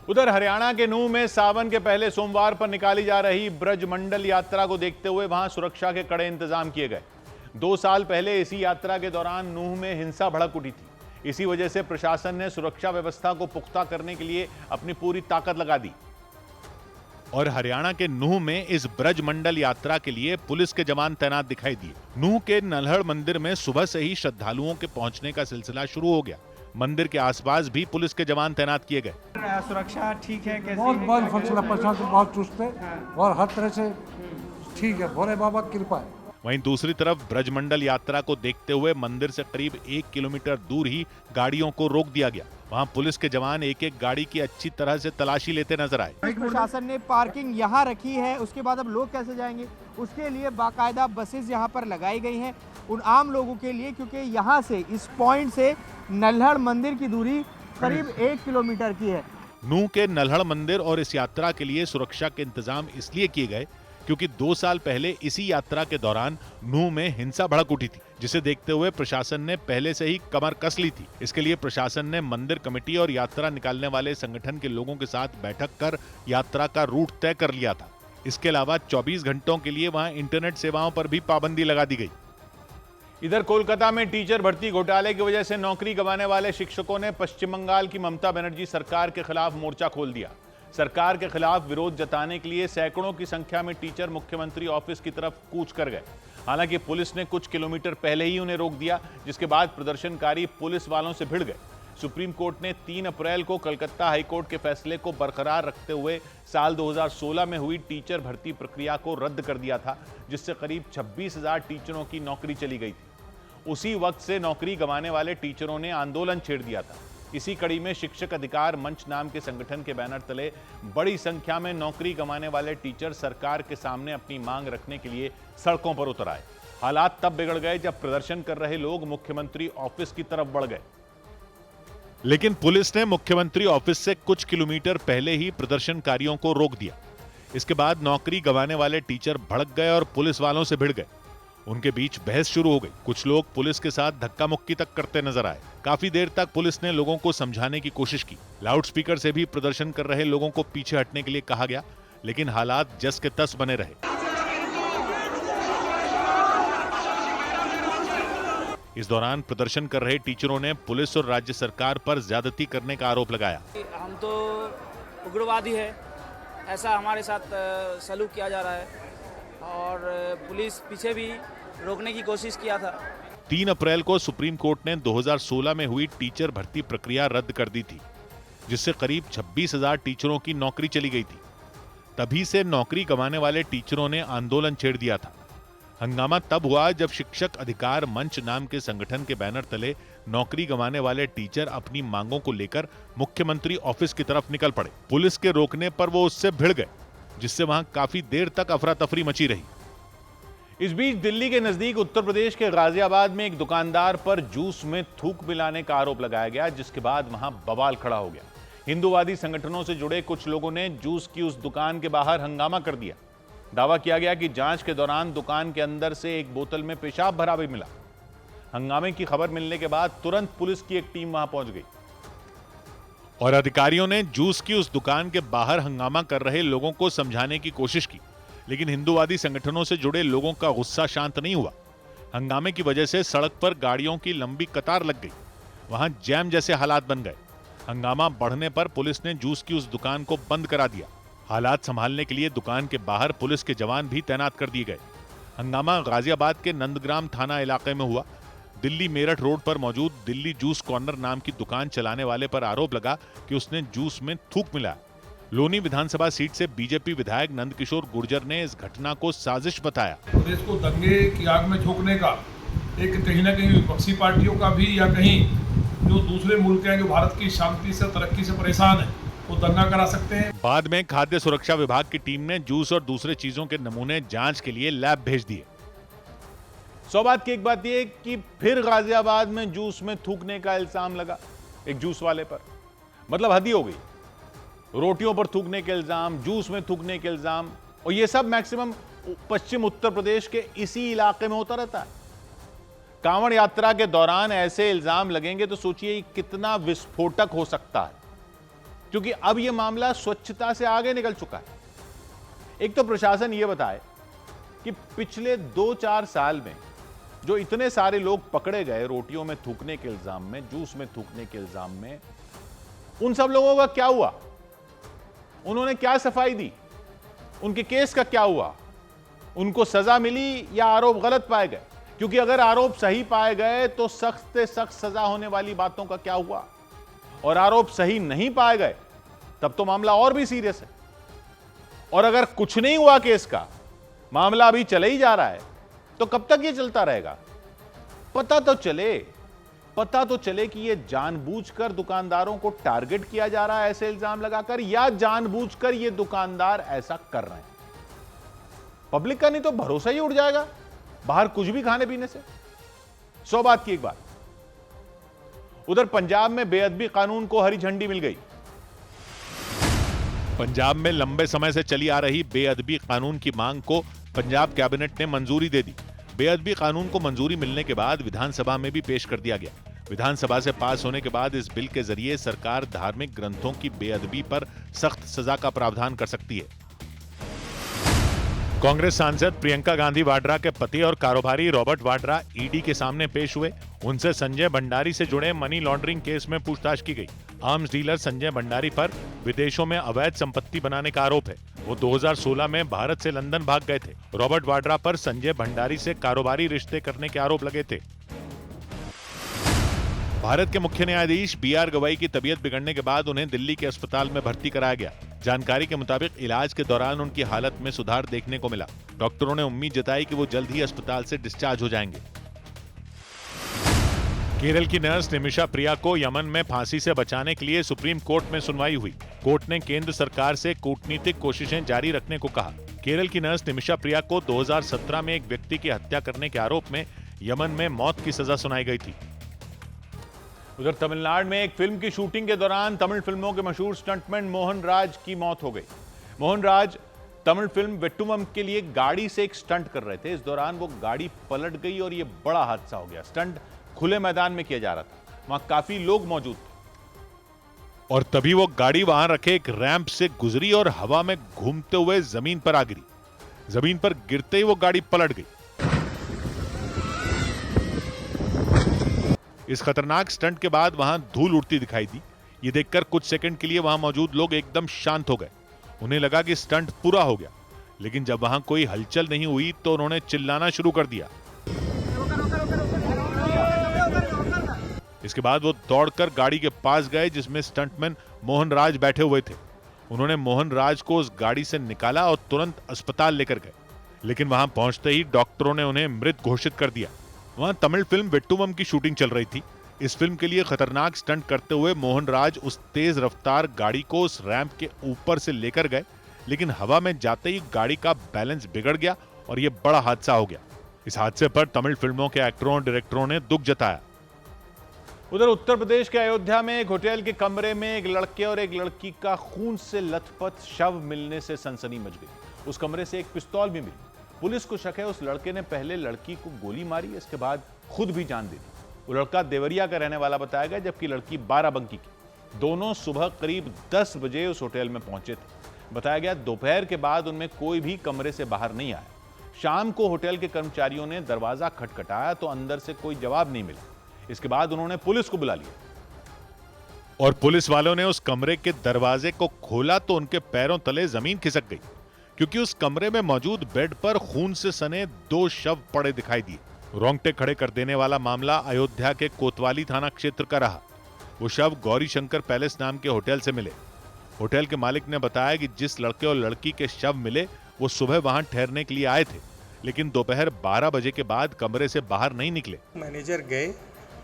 Speaker 1: उधर हरियाणा के नूंह में सावन के पहले सोमवार पर निकाली जा रही ब्रज मंडल यात्रा को देखते हुए वहां सुरक्षा के कड़े इंतजाम किए गए। 2 साल पहले इसी यात्रा के दौरान नूंह में हिंसा भड़क उठी थी। इसी वजह से प्रशासन ने सुरक्षा व्यवस्था को पुख्ता करने के लिए अपनी पूरी ताकत लगा दी और हरियाणा के नूंह में इस ब्रज मंडल यात्रा के लिए पुलिस के जवान तैनात दिखाई दिए। नूंह के नल्हड़ मंदिर में सुबह से ही श्रद्धालुओं के पहुंचने का सिलसिला शुरू हो गया। मंदिर के आसपास भी पुलिस के जवान तैनात किए गए।
Speaker 11: सुरक्षा ठीक है? कैसी
Speaker 12: बहुत प्रशासन बहुत चुस्त है और हर तरह से ठीक है, भोले बाबा की कृपा है।
Speaker 1: वहीं दूसरी तरफ ब्रजमंडल यात्रा को देखते हुए मंदिर से करीब 1 किलोमीटर दूर ही गाड़ियों को रोक दिया गया। वहां पुलिस के जवान एक एक गाड़ी की अच्छी तरह से तलाशी लेते नजर आए।
Speaker 11: प्रशासन ने पार्किंग यहाँ रखी है, उसके बाद अब लोग कैसे जाएंगे, उसके लिए बाकायदा बसेस यहाँ पर लगाई गई हैं उन आम लोगों के लिए, क्योंकि यहाँ से इस पॉइंट से नल्हड़ मंदिर की दूरी करीब 1 किलोमीटर की है।
Speaker 1: नूंह के नल्हड़ मंदिर और इस यात्रा के लिए सुरक्षा के इंतजाम इसलिए किए गए क्योंकि 2 साल पहले इसी यात्रा के दौरान नूंह में हिंसा भड़क उठी थी, जिसे देखते हुए प्रशासन ने पहले से ही कमर कस ली थी। इसके लिए प्रशासन ने मंदिर कमेटी और यात्रा निकालने वाले संगठन के लोगों के साथ बैठक कर यात्रा का रूट तय कर लिया था। इसके अलावा 24 घंटों के लिए वहां इंटरनेट सेवाओं पर भी पाबंदी लगा दी गई। इधर कोलकाता में टीचर भर्ती घोटाले की वजह से नौकरी गंवाने वाले शिक्षकों ने पश्चिम बंगाल की ममता बनर्जी सरकार के खिलाफ मोर्चा खोल दिया। सरकार के खिलाफ विरोध जताने के लिए सैकड़ों की संख्या में टीचर मुख्यमंत्री ऑफिस की तरफ कूच कर गए। हालांकि पुलिस ने कुछ किलोमीटर पहले ही उन्हें रोक दिया, जिसके बाद प्रदर्शनकारी पुलिस वालों से भिड़ गए। सुप्रीम कोर्ट ने 3 अप्रैल को कलकत्ता हाईकोर्ट के फैसले को बरकरार रखते हुए साल 2016 में हुई टीचर भर्ती प्रक्रिया को रद्द कर दिया था, जिससे करीब 26,000 टीचरों की नौकरी चली गई थी। उसी वक्त से नौकरी गंवाने वाले टीचरों ने आंदोलन छेड़ दिया था। इसी कड़ी में शिक्षक अधिकार मंच नाम के संगठन के बैनर तले बड़ी संख्या में नौकरी गंवाने वाले टीचर सरकार के सामने अपनी मांग रखने के लिए सड़कों पर उतर आए। हालात तब बिगड़ गए जब प्रदर्शन कर रहे लोग मुख्यमंत्री ऑफिस की तरफ बढ़ गए, लेकिन पुलिस ने मुख्यमंत्री ऑफिस से कुछ किलोमीटर पहले ही प्रदर्शनकारियों को रोक दिया। इसके बाद नौकरी गंवाने वाले टीचर भड़क गए और पुलिस वालों से भिड़ गए। उनके बीच बहस शुरू हो गई। कुछ लोग पुलिस के साथ धक्का मुक्की तक करते नजर आए। काफी देर तक पुलिस ने लोगों को समझाने की कोशिश की। लाउडस्पीकर से भी प्रदर्शन कर रहे लोगों को पीछे हटने के लिए कहा गया, लेकिन हालात जस के तस बने रहे। इस दौरान प्रदर्शन कर रहे टीचरों ने पुलिस और राज्य सरकार पर ज्यादती करने का आरोप लगाया।
Speaker 13: हम तो उग्रवादी है, ऐसा हमारे साथ सलूक किया जा रहा है और पुलिस पीछे भी रोकने की कोशिश किया था।
Speaker 1: 3 अप्रैल को सुप्रीम कोर्ट ने 2016 में हुई टीचर भर्ती प्रक्रिया रद्द कर दी थी, जिससे करीब 26,000 टीचरों की नौकरी चली गई थी। तभी से नौकरी गंवाने वाले टीचरों ने आंदोलन छेड़ दिया था। हंगामा तब हुआ जब शिक्षक अधिकार मंच नाम के संगठन के बैनर तले नौकरी गंवाने वाले टीचर अपनी मांगों को लेकर मुख्यमंत्री ऑफिस की तरफ निकल पड़े। पुलिस के रोकने पर वो उससे भिड़ गए, जिससे वहां काफी देर तक अफरा तफरी मची रही। इस बीच दिल्ली के नजदीक उत्तर प्रदेश के गाजियाबाद में एक दुकानदार पर जूस में थूक मिलाने का आरोप लगाया गया, जिसके बाद वहां बवाल खड़ा हो गया। हिंदूवादी संगठनों से जुड़े कुछ लोगों ने जूस की उस दुकान के बाहर हंगामा कर दिया। दावा किया गया कि जांच के दौरान दुकान के अंदर से एक बोतल में पेशाब भरा भी मिला। हंगामे की खबर मिलने के बाद तुरंत पुलिस की एक टीम वहां पहुंच गई और अधिकारियों ने जूस की उस दुकान के बाहर हंगामा कर रहे लोगों को समझाने की कोशिश की, लेकिन हिंदूवादी संगठनों से जुड़े लोगों का गुस्सा शांत नहीं हुआ। हंगामे की वजह से सड़क पर गाड़ियों की लंबी कतार लग गई। वहां जैम जैसे हालात बन गए। हंगामा बढ़ने पर पुलिस ने जूस की उस दुकान को बंद करा दिया। हालात संभालने के लिए दुकान के बाहर पुलिस के जवान भी तैनात कर दिए गए। हंगामा गाजियाबाद के नंदग्राम थाना इलाके में हुआ। दिल्ली मेरठ रोड पर मौजूद दिल्ली जूस कॉर्नर नाम की दुकान चलाने वाले पर आरोप लगा कि उसने जूस में थूक मिलाया। लोनी विधानसभा सीट से बीजेपी विधायक नंदकिशोर गुर्जर ने इस घटना को साजिश बताया।
Speaker 12: प्रदेश को दंगे की आग में झोंकने का एक कहीं न कहीं विपक्षी पार्टियों का भी, या कहीं जो दूसरे मुल्क हैं जो भारत की शांति से तरक्की से परेशान है, वो दंगा करा सकते हैं।
Speaker 1: बाद में खाद्य सुरक्षा विभाग की टीम ने जूस और दूसरे चीजों के नमूने जांच के लिए लैब भेज दिए। सौ बात की एक बात यह कि फिर गाजियाबाद में जूस में थूकने का इल्जाम लगा एक जूस वाले पर। मतलब हद ही हो गई। रोटियों पर थूकने के इल्जाम, जूस में थूकने के इल्जाम, और यह सब मैक्सिमम पश्चिम उत्तर प्रदेश के इसी इलाके में होता रहता है। कांवड़ यात्रा के दौरान ऐसे इल्जाम लगेंगे तो सोचिए कितना विस्फोटक हो सकता है, क्योंकि अब यह मामला स्वच्छता से आगे निकल चुका है। एक तो प्रशासन यह बताए कि पिछले 2-4 साल में जो इतने सारे लोग पकड़े गए रोटियों में थूकने के इल्जाम में, जूस में थूकने के इल्जाम में, उन सब लोगों का क्या हुआ? उन्होंने क्या सफाई दी? उनके केस का क्या हुआ? उनको सजा मिली या आरोप गलत पाए गए? क्योंकि अगर आरोप सही पाए गए तो सख्त से सख्त सजा होने वाली बातों का क्या हुआ, और आरोप सही नहीं पाए गए तब तो मामला और भी सीरियस है। और अगर कुछ नहीं हुआ केस का, मामला अभी चले ही जा रहा है, तो कब तक ये चलता रहेगा? पता तो चले कि ये जानबूझकर दुकानदारों को टारगेट किया जा रहा है ऐसे इल्जाम लगाकर, या जानबूझकर ये दुकानदार ऐसा कर रहे हैं। पब्लिक का नहीं तो भरोसा ही उड़ जाएगा बाहर कुछ भी खाने पीने से। सौ बात की एक बात, उधर पंजाब में बेअदबी कानून को हरी झंडी मिल गई। पंजाब में लंबे समय से चली आ रही बेअदबी कानून की मांग को पंजाब कैबिनेट ने मंजूरी दे दी। बेअदबी कानून को मंजूरी मिलने के बाद विधानसभा में भी पेश कर दिया गया। विधानसभा से पास होने के बाद इस बिल के जरिए सरकार धार्मिक ग्रंथों की बेअदबी पर सख्त सजा का प्रावधान कर सकती है। कांग्रेस सांसद प्रियंका गांधी वाड्रा के पति और कारोबारी रॉबर्ट वाड्रा ईडी के सामने पेश हुए। उनसे संजय भंडारी से जुड़े मनी लॉन्ड्रिंग केस में पूछताछ की गई। आर्म्स डीलर संजय भंडारी पर विदेशों में अवैध संपत्ति बनाने का आरोप है। वो 2016 में भारत से लंदन भाग गए थे। रॉबर्ट वाड्रा पर संजय भंडारी से कारोबारी रिश्ते करने के आरोप लगे थे। भारत के मुख्य न्यायाधीश BR गवई की तबीयत बिगड़ने के बाद उन्हें दिल्ली के अस्पताल में भर्ती कराया गया। जानकारी के मुताबिक इलाज के दौरान उनकी हालत में सुधार देखने को मिला। डॉक्टरों ने उम्मीद जताई कि वो जल्द ही अस्पताल से डिस्चार्ज हो जाएंगे। केरल की नर्स निमिषा प्रिया को यमन में फांसी से बचाने के लिए सुप्रीम कोर्ट में सुनवाई हुई। कोर्ट ने केंद्र सरकार से कूटनीतिक कोशिशें जारी रखने को कहा। केरल की नर्स निमिषा प्रिया को 2017 में एक व्यक्ति की हत्या करने के आरोप में यमन में मौत की सजा सुनाई गई थी। उधर तमिलनाडु में एक फिल्म की शूटिंग के दौरान तमिल फिल्मों के मशहूर स्टंटमैन मोहन राज की मौत हो गई। मोहन राज तमिल फिल्म वेट्टुवम के लिए गाड़ी से एक स्टंट कर रहे थे। इस दौरान वो गाड़ी पलट गई और ये बड़ा हादसा हो गया। स्टंट खुले मैदान में किया जा रहा था, वहां काफी लोग मौजूद थे और तभी वो गाड़ी वहां रखे एक रैंप से गुजरी और हवा में घूमते हुए जमीन पर आ गिरी। जमीन पर गिरते ही वो गाड़ी पलट गई। इस खतरनाक स्टंट के बाद वहां धूल उड़ती दिखाई दी। ये देखकर कुछ सेकंड के लिए वहां मौजूद लोग एकदम शांत हो गए। उन्हें लगा कि स्टंट पूरा हो गया, लेकिन जब वहां कोई हलचल नहीं हुई तो उन्होंने चिल्लाना शुरू कर दिया। इसके बाद वो दौड़कर गाड़ी के पास गए जिसमें स्टंटमैन मोहन राज बैठे हुए थे। उन्होंने मोहन राज को उस गाड़ी से निकाला और तुरंत अस्पताल लेकर गए, लेकिन वहां पहुंचते ही डॉक्टरों ने उन्हें मृत घोषित कर दिया। वहां तमिल फिल्म वेट्टुवम की शूटिंग चल रही थी। इस फिल्म के लिए खतरनाक स्टंट करते हुए मोहन राज उस तेज रफ्तार गाड़ी को उस रैंप के ऊपर से लेकर गए, लेकिन हवा में जाते ही गाड़ी का बैलेंस बिगड़ गया और यह बड़ा हादसा हो गया। इस हादसे पर तमिल फिल्मों के एक्टरों और डायरेक्टरों ने दुख जताया। उधर उत्तर प्रदेश के अयोध्या में एक होटल के कमरे में एक लड़के और एक लड़की का खून से लथपथ शव मिलने से सनसनी मच गई। उस कमरे से एक पिस्तौल भी मिली। पुलिस को शक है उस लड़के ने पहले लड़की को गोली मारी, इसके बाद खुद भी जान दे दी। वो लड़का देवरिया का रहने वाला बताया गया, जबकि लड़की बाराबंकी की। दोनों सुबह करीब 10 बजे उस होटल में पहुंचे थे। बताया गया दोपहर के बाद उनमें कोई भी कमरे से बाहर नहीं आया। शाम को होटल के कर्मचारियों ने दरवाजा खटखटाया तो अंदर से कोई जवाब नहीं मिला। इसके बाद उन्होंने पुलिस को बुला लिया और पुलिस वालों ने उस कमरे के दरवाजे को खोला तो उनके पैरों तले जमीन खिसक गई, क्योंकि उस कमरे में मौजूद बेड पर खून से सने 2 शव पड़े दिखाई दिए। रोंगटे खड़े कर देने वाला मामला अयोध्या के कोतवाली थाना क्षेत्र का रहा। वो शव गौरी शंकर पैलेस नाम के होटल से मिले। होटल के मालिक ने बताया कि जिस लड़के और लड़की के शव मिले वो सुबह वहां ठहरने के लिए आए थे, लेकिन दोपहर 12 बजे के बाद कमरे से बाहर नहीं निकले।
Speaker 14: मैनेजर गए,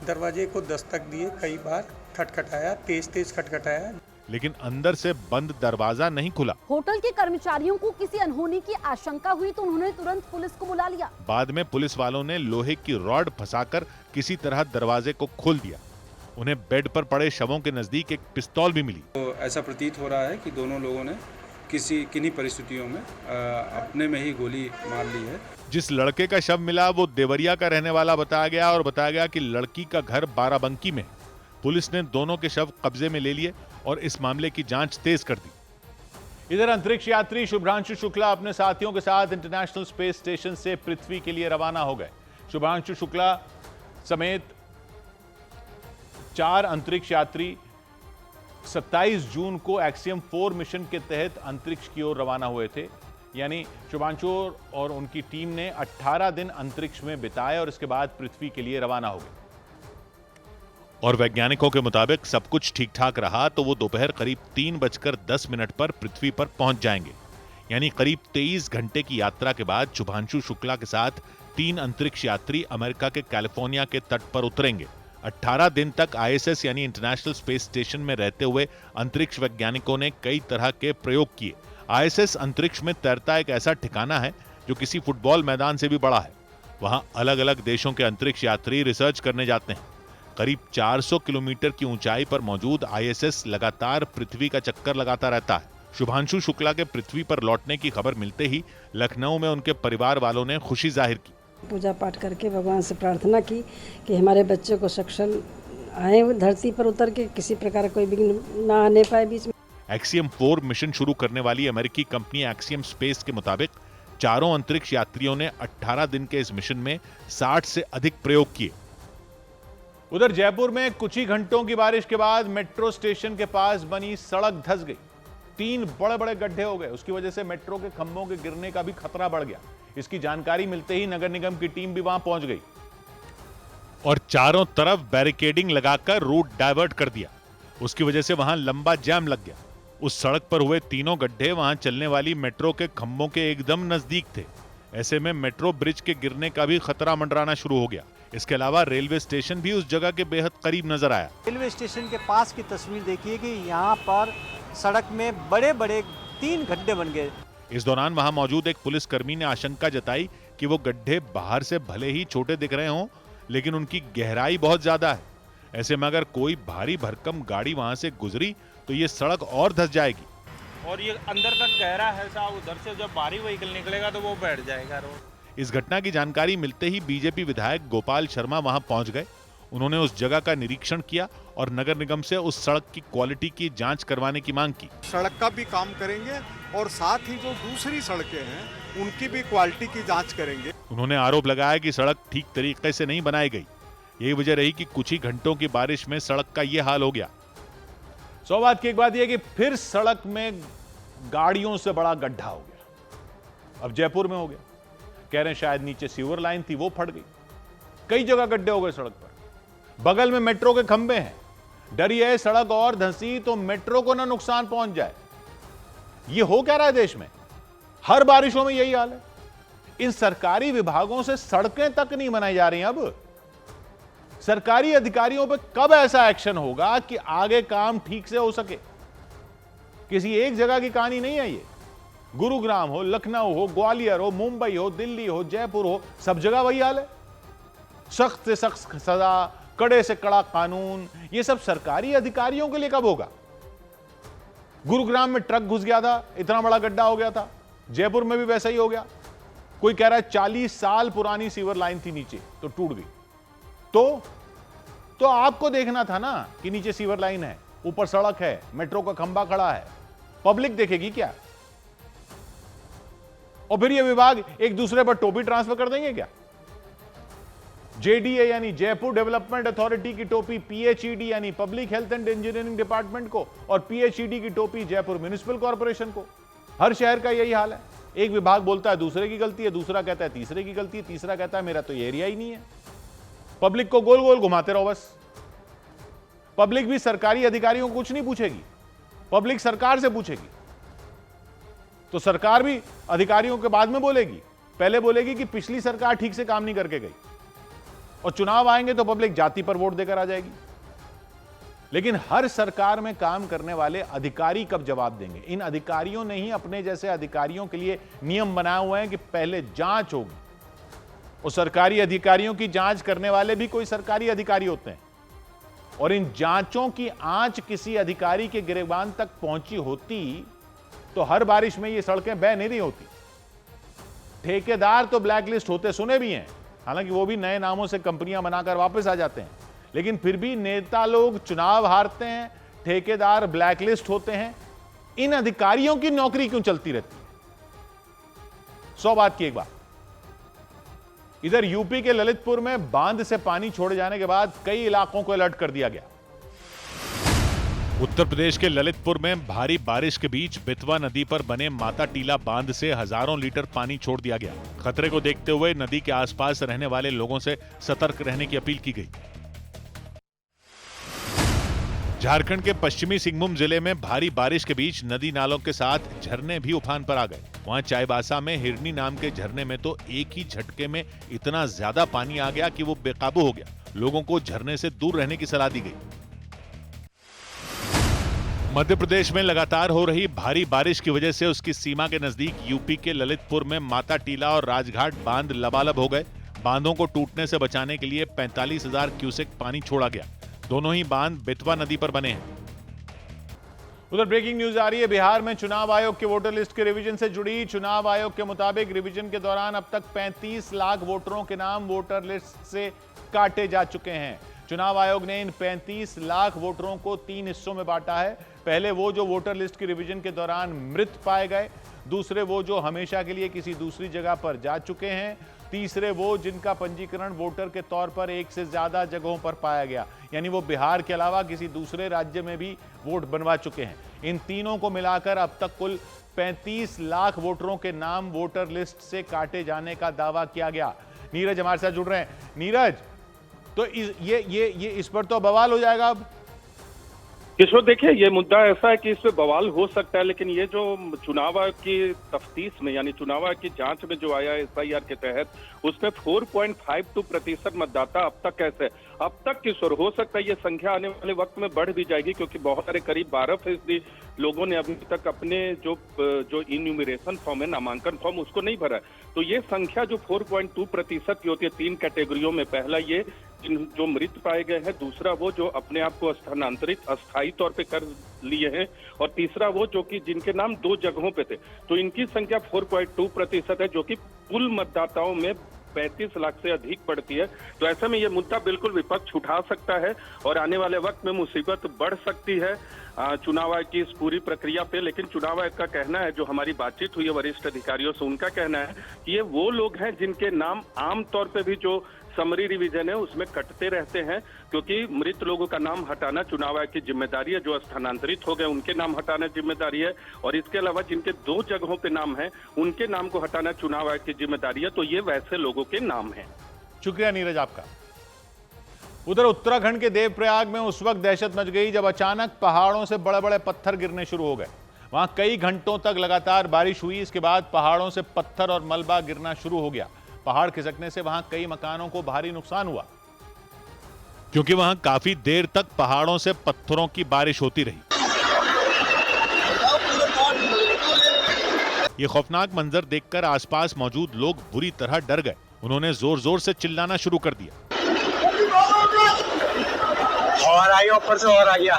Speaker 14: दरवाजे को दस्तक दिए, कई बार खटखटाया, तेज खटखटाया,
Speaker 1: लेकिन अंदर से बंद दरवाजा नहीं खुला।
Speaker 6: होटल के कर्मचारियों को किसी अनहोनी की आशंका हुई तो उन्होंने तुरंत पुलिस को बुला लिया।
Speaker 1: बाद में पुलिस वालों ने लोहे की रॉड फंसाकर किसी तरह दरवाजे को खोल दिया। उन्हें बेड पर पड़े शवों के नजदीक एक पिस्तौल भी मिली।
Speaker 15: तो ऐसा प्रतीत हो रहा है कि दोनों लोगों ने किन्हीं परिस्थितियों में अपने में ही गोली मार ली है।
Speaker 1: जिस लड़के का शव मिला वो देवरिया का रहने वाला बताया गया और बताया गया कि लड़की का घर बाराबंकी में। पुलिस ने दोनों के शव कब्जे में ले लिए और इस मामले की जांच तेज कर दी। इधर अंतरिक्ष यात्री शुभ्रांशु शुक्ला अपने साथियों के साथ इंटरनेशनल स्पेस स्टेशन से पृथ्वी के लिए रवाना हो गए। शुभ्रांशु शुक्ला समेत 4 अंतरिक्ष यात्री 27 जून को एक्सियम 4 मिशन के तहत अंतरिक्ष की ओर रवाना हुए थे। यानी शुभांशु और उनकी टीम ने 18 दिन अंतरिक्ष में बिताए और इसके बाद पृथ्वी के लिए रवाना हो गए। और वैज्ञानिकों के मुताबिक सब कुछ ठीक ठाक रहा तो वो दोपहर करीब 3:10 पर पृथ्वी पर पहुंच जाएंगे। यानी करीब 23 घंटे की यात्रा के बाद शुभांशु शुक्ला के साथ 3 अंतरिक्ष यात्री अमेरिका के कैलिफोर्निया के तट पर उतरेंगे। 18 दिन तक ISS यानी इंटरनेशनल स्पेस स्टेशन में रहते हुए अंतरिक्ष वैज्ञानिकों ने कई तरह के प्रयोग किए। ISS अंतरिक्ष में तैरता एक ऐसा ठिकाना है जो किसी फुटबॉल मैदान से भी बड़ा है। वहां अलग अलग देशों के अंतरिक्ष यात्री रिसर्च करने जाते हैं। करीब 400 किलोमीटर की ऊंचाई पर मौजूद ISS लगातार पृथ्वी का चक्कर लगाता रहता है। शुभांशु शुक्ला के पृथ्वी पर लौटने की खबर मिलते ही लखनऊ में उनके परिवार वालों ने खुशी जाहिर की।
Speaker 16: पूजा पाठ करके भगवान से प्रार्थना की कि हमारे बच्चे को सक्षम आए धरती पर उतर के, किसी प्रकार कोई विघ्न ना आने पाए बीच में।
Speaker 1: एक्सियम 4 मिशन शुरू करने वाली अमेरिकी कंपनी एक्सियम स्पेस के मुताबिक चारों अंतरिक्ष यात्रियों ने 18 दिन के इस मिशन में 60 से अधिक प्रयोग किए। उधर जयपुर में कुछ ही घंटों की बारिश के बाद मेट्रो स्टेशन के पास बनी सड़क धंस गई। 3 बड़े बड़े गड्ढे हो गए। उसकी वजह से मेट्रो के खंभों के गिरने का भी खतरा बढ़ गया। इसकी जानकारी मिलते ही नगर निगम की टीम भी वहां पहुंच गई और चारों तरफ बैरिकेडिंग लगाकर रूट डाइवर्ट कर दिया। उसकी वजह से वहां लंबा जाम लग गया। उस सड़क पर हुए तीनों गड्ढे वहां चलने वाली मेट्रो के खंभों के एकदम नजदीक थे। ऐसे में मेट्रो ब्रिज के गिरने का भी खतरा मंडराना शुरू हो गया। इसके अलावा रेलवे स्टेशन भी उस जगह के बेहद करीब नजर आया।
Speaker 17: रेलवे स्टेशन के पास की तस्वीर देखिए कि यहाँ पर सड़क में बड़े बड़े 3 गड्ढे बन गए।
Speaker 1: इस दौरान वहां मौजूद एक पुलिसकर्मी ने आशंका जताई कि वो गड्ढे बाहर से भले ही छोटे दिख रहे हों, लेकिन उनकी गहराई बहुत ज्यादा है। ऐसे में अगर कोई भारी भरकम गाड़ी वहां से गुजरी तो ये सड़क और धंस जाएगी।
Speaker 11: और ये अंदर तक गहरा है साहब, उधर से जब भारी व्हीकल निकलेगा तो वो बैठ जाएगा रोड।
Speaker 1: इस घटना की जानकारी मिलते ही बीजेपी विधायक गोपाल शर्मा वहां पहुंच गए। उन्होंने उस जगह का निरीक्षण किया और नगर निगम से उस सड़क की क्वालिटी की जांच करवाने की मांग की।
Speaker 18: सड़क का भी काम करेंगे और साथ ही जो दूसरी सड़कें हैं उनकी भी क्वालिटी की जांच करेंगे।
Speaker 1: उन्होंने आरोप लगाया कि सड़क ठीक तरीके से नहीं बनाई गई। यही वजह रही कि कुछ ही घंटों की बारिश में सड़क का यह हाल हो गया। सौभाग्य की एक बात यह कि फिर सड़क में गाड़ियों से बड़ा गड्ढा हो गया। अब जयपुर में हो गया। कह रहे हैं शायद नीचे सीवर लाइन थी, वो फट गई। कई जगह गड्ढे हो गए सड़क पर। बगल में मेट्रो के खंभे हैं। डर यह है सड़क और धंसी तो मेट्रो को ना नुकसान पहुंच जाए। ये हो क्या रहा है देश में? हर बारिशों में यही हाल है। इन सरकारी विभागों से सड़कें तक नहीं बनाई जा रही। अब सरकारी अधिकारियों पर कब ऐसा एक्शन होगा कि आगे काम ठीक से हो सके? किसी एक जगह की कहानी नहीं है ये। गुरुग्राम हो, लखनऊ हो, ग्वालियर हो, मुंबई हो, दिल्ली हो, जयपुर हो, सब जगह वही हाल है। सख्त से सख्त सजा, कड़े से कड़ा कानून, ये सब सरकारी अधिकारियों के लिए कब होगा? गुरुग्राम में ट्रक घुस गया था, इतना बड़ा गड्ढा हो गया था। जयपुर में भी वैसा ही हो गया। कोई कह रहा है 40 साल पुरानी सीवर लाइन थी नीचे, तो टूट गई। तो आपको देखना था ना कि नीचे सीवर लाइन है, ऊपर सड़क है, मेट्रो का खंभा खड़ा है। पब्लिक देखेगी क्या? और फिर ये विभाग एक दूसरे पर टोपी ट्रांसफर कर देंगे क्या? जेडीए यानी जयपुर डेवलपमेंट अथॉरिटी की टोपी पीएचईडी यानी public health and engineering department को, और पीएचईडी की टोपी जयपुर म्युनिसिपल कॉर्पोरेशन को। हर शहर का यही हाल है। एक विभाग बोलता है दूसरे की गलती है, दूसरा कहता है तीसरे की गलती है, तीसरा कहता है मेरा तो ये एरिया ही नहीं है। पब्लिक को गोल गोल घुमाते रहो बस। पब्लिक भी सरकारी अधिकारियों को कुछ नहीं पूछेगी, पब्लिक सरकार से पूछेगी। तो सरकार भी अधिकारियों के बाद में बोलेगी, पहले बोलेगी कि पिछली सरकार ठीक से काम नहीं करके गई, और चुनाव आएंगे तो पब्लिक जाति पर वोट देकर आ जाएगी। लेकिन हर सरकार में काम करने वाले अधिकारी कब जवाब देंगे? इन अधिकारियों ने ही अपने जैसे अधिकारियों के लिए नियम बनाए हुए हैं कि पहले जांच होगी, और सरकारी अधिकारियों की जांच करने वाले भी कोई सरकारी अधिकारी होते हैं, और इन जांचों की आंच किसी अधिकारी के गिरबान तक पहुंची होती तो हर बारिश में ये सड़कें बह नहीं रही होती। ठेकेदार तो ब्लैकलिस्ट होते सुने भी हैं, हालांकि वो भी नए नामों से कंपनियां बनाकर वापस आ जाते हैं, लेकिन फिर भी नेता लोग चुनाव हारते हैं, ठेकेदार ब्लैकलिस्ट होते हैं। इन अधिकारियों की नौकरी क्यों चलती रहती है? 100 बात की एक बात। इधर यूपी के ललितपुर में बांध से पानी छोड़े जाने के बाद कई इलाकों को अलर्ट कर दिया गया। उत्तर प्रदेश के ललितपुर में भारी बारिश के बीच बेतवा नदी पर बने माता टीला बांध से हजारों लीटर पानी छोड़ दिया गया। खतरे को देखते हुए नदी के आसपास रहने वाले लोगों से सतर्क रहने की अपील की गई। झारखंड के पश्चिमी सिंहभूम जिले में भारी बारिश के बीच नदी नालों के साथ झरने भी उफान पर आ गए। वहां चाईबासा में हिरनी नाम के झरने में तो एक ही झटके में इतना ज्यादा पानी आ गया कि वो बेकाबू हो गया। लोगों को झरने से दूर रहने की सलाह दी गई। मध्य प्रदेश में लगातार हो रही भारी बारिश की वजह से उसकी सीमा के नजदीक यूपी के ललितपुर में माता टीला और राजघाट बांध लबालब हो गए। बांधों को टूटने से बचाने के लिए 45,000 क्यूसेक पानी छोड़ा गया। दोनों ही बांध बेतवा नदी पर बने हैं। उधर ब्रेकिंग न्यूज आ रही है। बिहार में चुनाव आयोग के वोटर लिस्ट के रिवीजन से जुड़ी। चुनाव आयोग के मुताबिक रिवीजन के दौरान अब तक 35 लाख वोटरों के नाम वोटर लिस्ट से काटे जा चुके हैं। चुनाव आयोग ने इन 35 लाख वोटरों को 3 हिस्सों में बांटा है। पहले वो जो वोटर लिस्ट के रिवीजन के दौरान मृत पाए गए, दूसरे वो जो हमेशा के लिए किसी दूसरी जगह पर जा चुके हैं, तीसरे वो जिनका पंजीकरण वोटर के तौर पर एक से ज्यादा जगहों पर पाया गया, यानी वो बिहार के अलावा किसी दूसरे राज्य में भी वोट बनवा चुके हैं। इन तीनों को मिलाकर अब तक कुल 35 लाख वोटरों के नाम वोटर लिस्ट से काटे जाने का दावा किया गया। नीरज हमारे साथ जुड़ रहे हैं। नीरज, तो ये इस पर तो बवाल हो जाएगा अब।
Speaker 19: किशोर, देखिए, ये मुद्दा ऐसा है कि इस पे बवाल हो सकता है, लेकिन ये जो चुनाव आयोग की तफ्तीश में यानी चुनाव आयोग की जांच में जो आया SIR के तहत, उसमें 4.52% मतदाता अब तक कैसे, अब तक किशोर, हो सकता है ये संख्या आने वाले वक्त में बढ़ भी जाएगी, क्योंकि बहुत सारे करीब 12% लोगों ने अभी तक अपने जो इन्यूमरेशन फॉर्म है, नामांकन फॉर्म, उसको नहीं भरा। तो ये संख्या जो 4.2% की होती है 3 कैटेगरियों में, पहला ये जो मृत पाए गए हैं, दूसरा वो जो अपने आप को स्थानांतरित अस्थायी तौर पे कर लिए हैं, और तीसरा वो जो कि जिनके नाम 2 जगहों पे थे। तो इनकी संख्या 4.2% है, जो कि कुल मतदाताओं में 35 लाख से अधिक पड़ती है। तो ऐसे में ये मुद्दा बिल्कुल विपक्ष उठा सकता है और आने वाले वक्त में मुसीबत बढ़ सकती है चुनाव आयोग की इस पूरी प्रक्रिया पे। लेकिन चुनाव आयोग का कहना है, जो हमारी बातचीत हुई है वरिष्ठ अधिकारियों से, उनका कहना है कि ये वो लोग हैं जिनके नाम आमतौर पे भी जो समरी रिवीजन है उसमें कटते रहते हैं, क्योंकि मृत लोगों का नाम हटाना चुनाव आयोग की जिम्मेदारी है। जो स्थानांतरित हो गए उनके नाम हटाना जिम्मेदारी है, और इसके अलावा जिनके 2 जगहों पे नाम है उनके नाम को हटाना चुनाव आयोग की जिम्मेदारी है। तो ये वैसे लोगों के नाम हैं।
Speaker 1: शुक्रिया नीरज आपका। उधर उत्तराखंड के देवप्रयाग में उस वक्त दहशत मच गई जब अचानक पहाड़ों से बड़े बड़े पत्थर गिरने शुरू हो गए। वहां कई घंटों तक लगातार बारिश हुई। इसके बाद पहाड़ों से पत्थर और मलबा गिरना शुरू हो गया। पहाड़ खिसकने से वहां कई मकानों को भारी नुकसान हुआ, क्योंकि वहां काफी देर तक पहाड़ों से पत्थरों की बारिश होती रही। ये खौफनाक मंजर देखकर आसपास मौजूद लोग बुरी तरह डर गए। उन्होंने जोर जोर से चिल्लाना शुरू कर दिया।
Speaker 20: और आई ऊपर से और आ गया।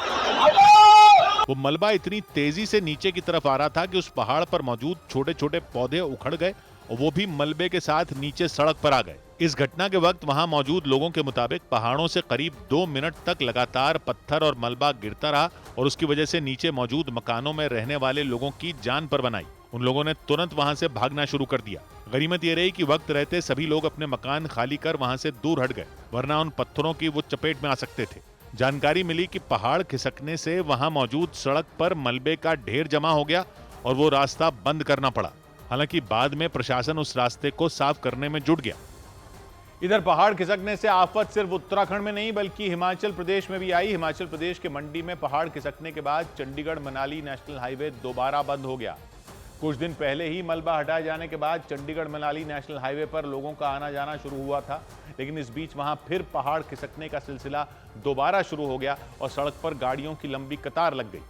Speaker 1: वो मलबा इतनी तेजी से नीचे की तरफ आ रहा था कि उस पहाड़ पर मौजूद छोटे छोटे पौधे उखड़ गए और वो भी मलबे के साथ नीचे सड़क पर आ गए। इस घटना के वक्त वहां मौजूद लोगों के मुताबिक पहाड़ों से करीब 2 मिनट तक लगातार पत्थर और मलबा गिरता रहा और उसकी वजह से नीचे मौजूद मकानों में रहने वाले लोगों की जान पर बनाई। उन लोगों ने तुरंत वहां से भागना शुरू कर दिया। गनीमत ये रही कि वक्त रहते सभी लोग अपने मकान खाली कर वहां से दूर हट गए, वरना उन पत्थरों की वो चपेट में आ सकते थे। जानकारी मिली कि पहाड़ खिसकने से वहां मौजूद सड़क पर मलबे का ढेर जमा हो गया और वो रास्ता बंद करना पड़ा। हालांकि बाद में प्रशासन उस रास्ते को साफ करने में जुट गया।
Speaker 21: इधर पहाड़ खिसकने से आफत सिर्फ उत्तराखंड में नहीं बल्कि हिमाचल प्रदेश में भी आई। हिमाचल प्रदेश के मंडी में पहाड़ खिसकने के बाद चंडीगढ़ मनाली नेशनल हाईवे दोबारा बंद हो गया। कुछ दिन पहले ही मलबा हटाए जाने के बाद चंडीगढ़ मनाली नेशनल हाईवे पर लोगों का आना जाना शुरू हुआ था, लेकिन इस बीच वहां फिर पहाड़ खिसकने का सिलसिला दोबारा शुरू हो गया और सड़क पर गाड़ियों की लंबी कतार लग गई,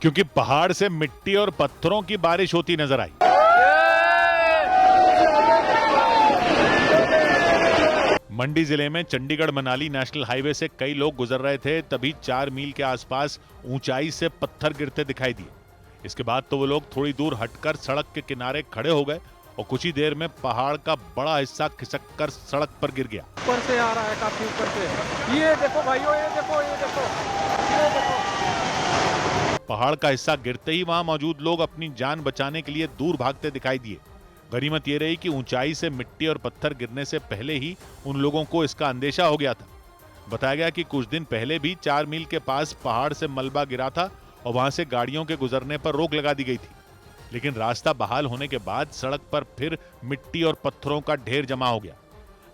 Speaker 1: क्योंकि पहाड़ से मिट्टी और पत्थरों की बारिश होती नजर आई। मंडी जिले में चंडीगढ़ मनाली नेशनल हाईवे से कई लोग गुजर रहे थे, तभी 4 मील के आसपास ऊंचाई से पत्थर गिरते दिखाई दिए। इसके बाद तो वो लोग थोड़ी दूर हटकर सड़क के किनारे खड़े हो गए और कुछ ही देर में पहाड़ का बड़ा हिस्सा खिसककर सड़क पर गिर गया।
Speaker 11: ऊपर से आ रहा है, काफी ऊपर से। ये देखो भाइयों, ये देखो, ये देखो, ये देखो।
Speaker 1: पहाड़ का हिस्सा गिरते ही वहां मौजूद लोग अपनी जान बचाने के लिए दूर भागते दिखाई दिए। गनीमत ये रही कि ऊंचाई से मिट्टी और पत्थर गिरने से पहले ही उन लोगों को इसका अंदेशा हो गया था। बताया गया कि कुछ दिन पहले भी 4 मील के पास पहाड़ से मलबा गिरा था और वहां से गाड़ियों के गुजरने पर रोक लगा दी गई थी, लेकिन रास्ता बहाल होने के बाद सड़क पर फिर मिट्टी और पत्थरों का ढेर जमा हो गया।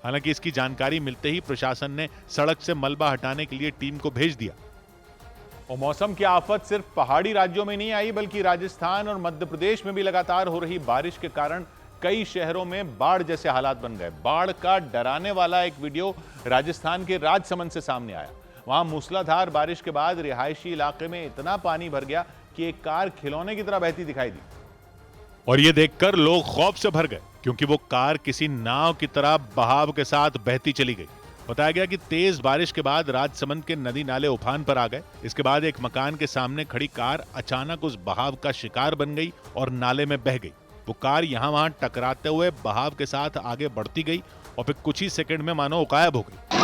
Speaker 1: हालांकि इसकी जानकारी मिलते ही प्रशासन ने सड़क से मलबा हटाने के लिए टीम को भेज दिया।
Speaker 21: और मौसम की आफत सिर्फ पहाड़ी राज्यों में नहीं आई बल्कि राजस्थान और मध्य प्रदेश में भी लगातार हो रही बारिश के कारण कई शहरों में बाढ़ जैसे हालात बन गए। बाढ़ का डराने वाला एक वीडियो राजस्थान के राजसमंद से सामने आया। वहां मूसलाधार बारिश के बाद रिहायशी इलाके में इतना पानी भर गया कि एक कार खिलौने की तरह बहती दिखाई दी।
Speaker 1: और ये देखकर लोग खौफ से भर गए, क्योंकि वो कार किसी नाव की तरह बहाव के साथ बहती चली गई। बताया गया कि तेज बारिश के बाद राजसमंद के नदी नाले उफान पर आ गए। इसके बाद एक मकान के सामने खड़ी कार अचानक उस बहाव का शिकार बन गई और नाले में बह गई। वो कार यहां वहां टकराते हुए बहाव के साथ आगे बढ़ती गई और फिर कुछ ही सेकंड में मानो गायब हो गई।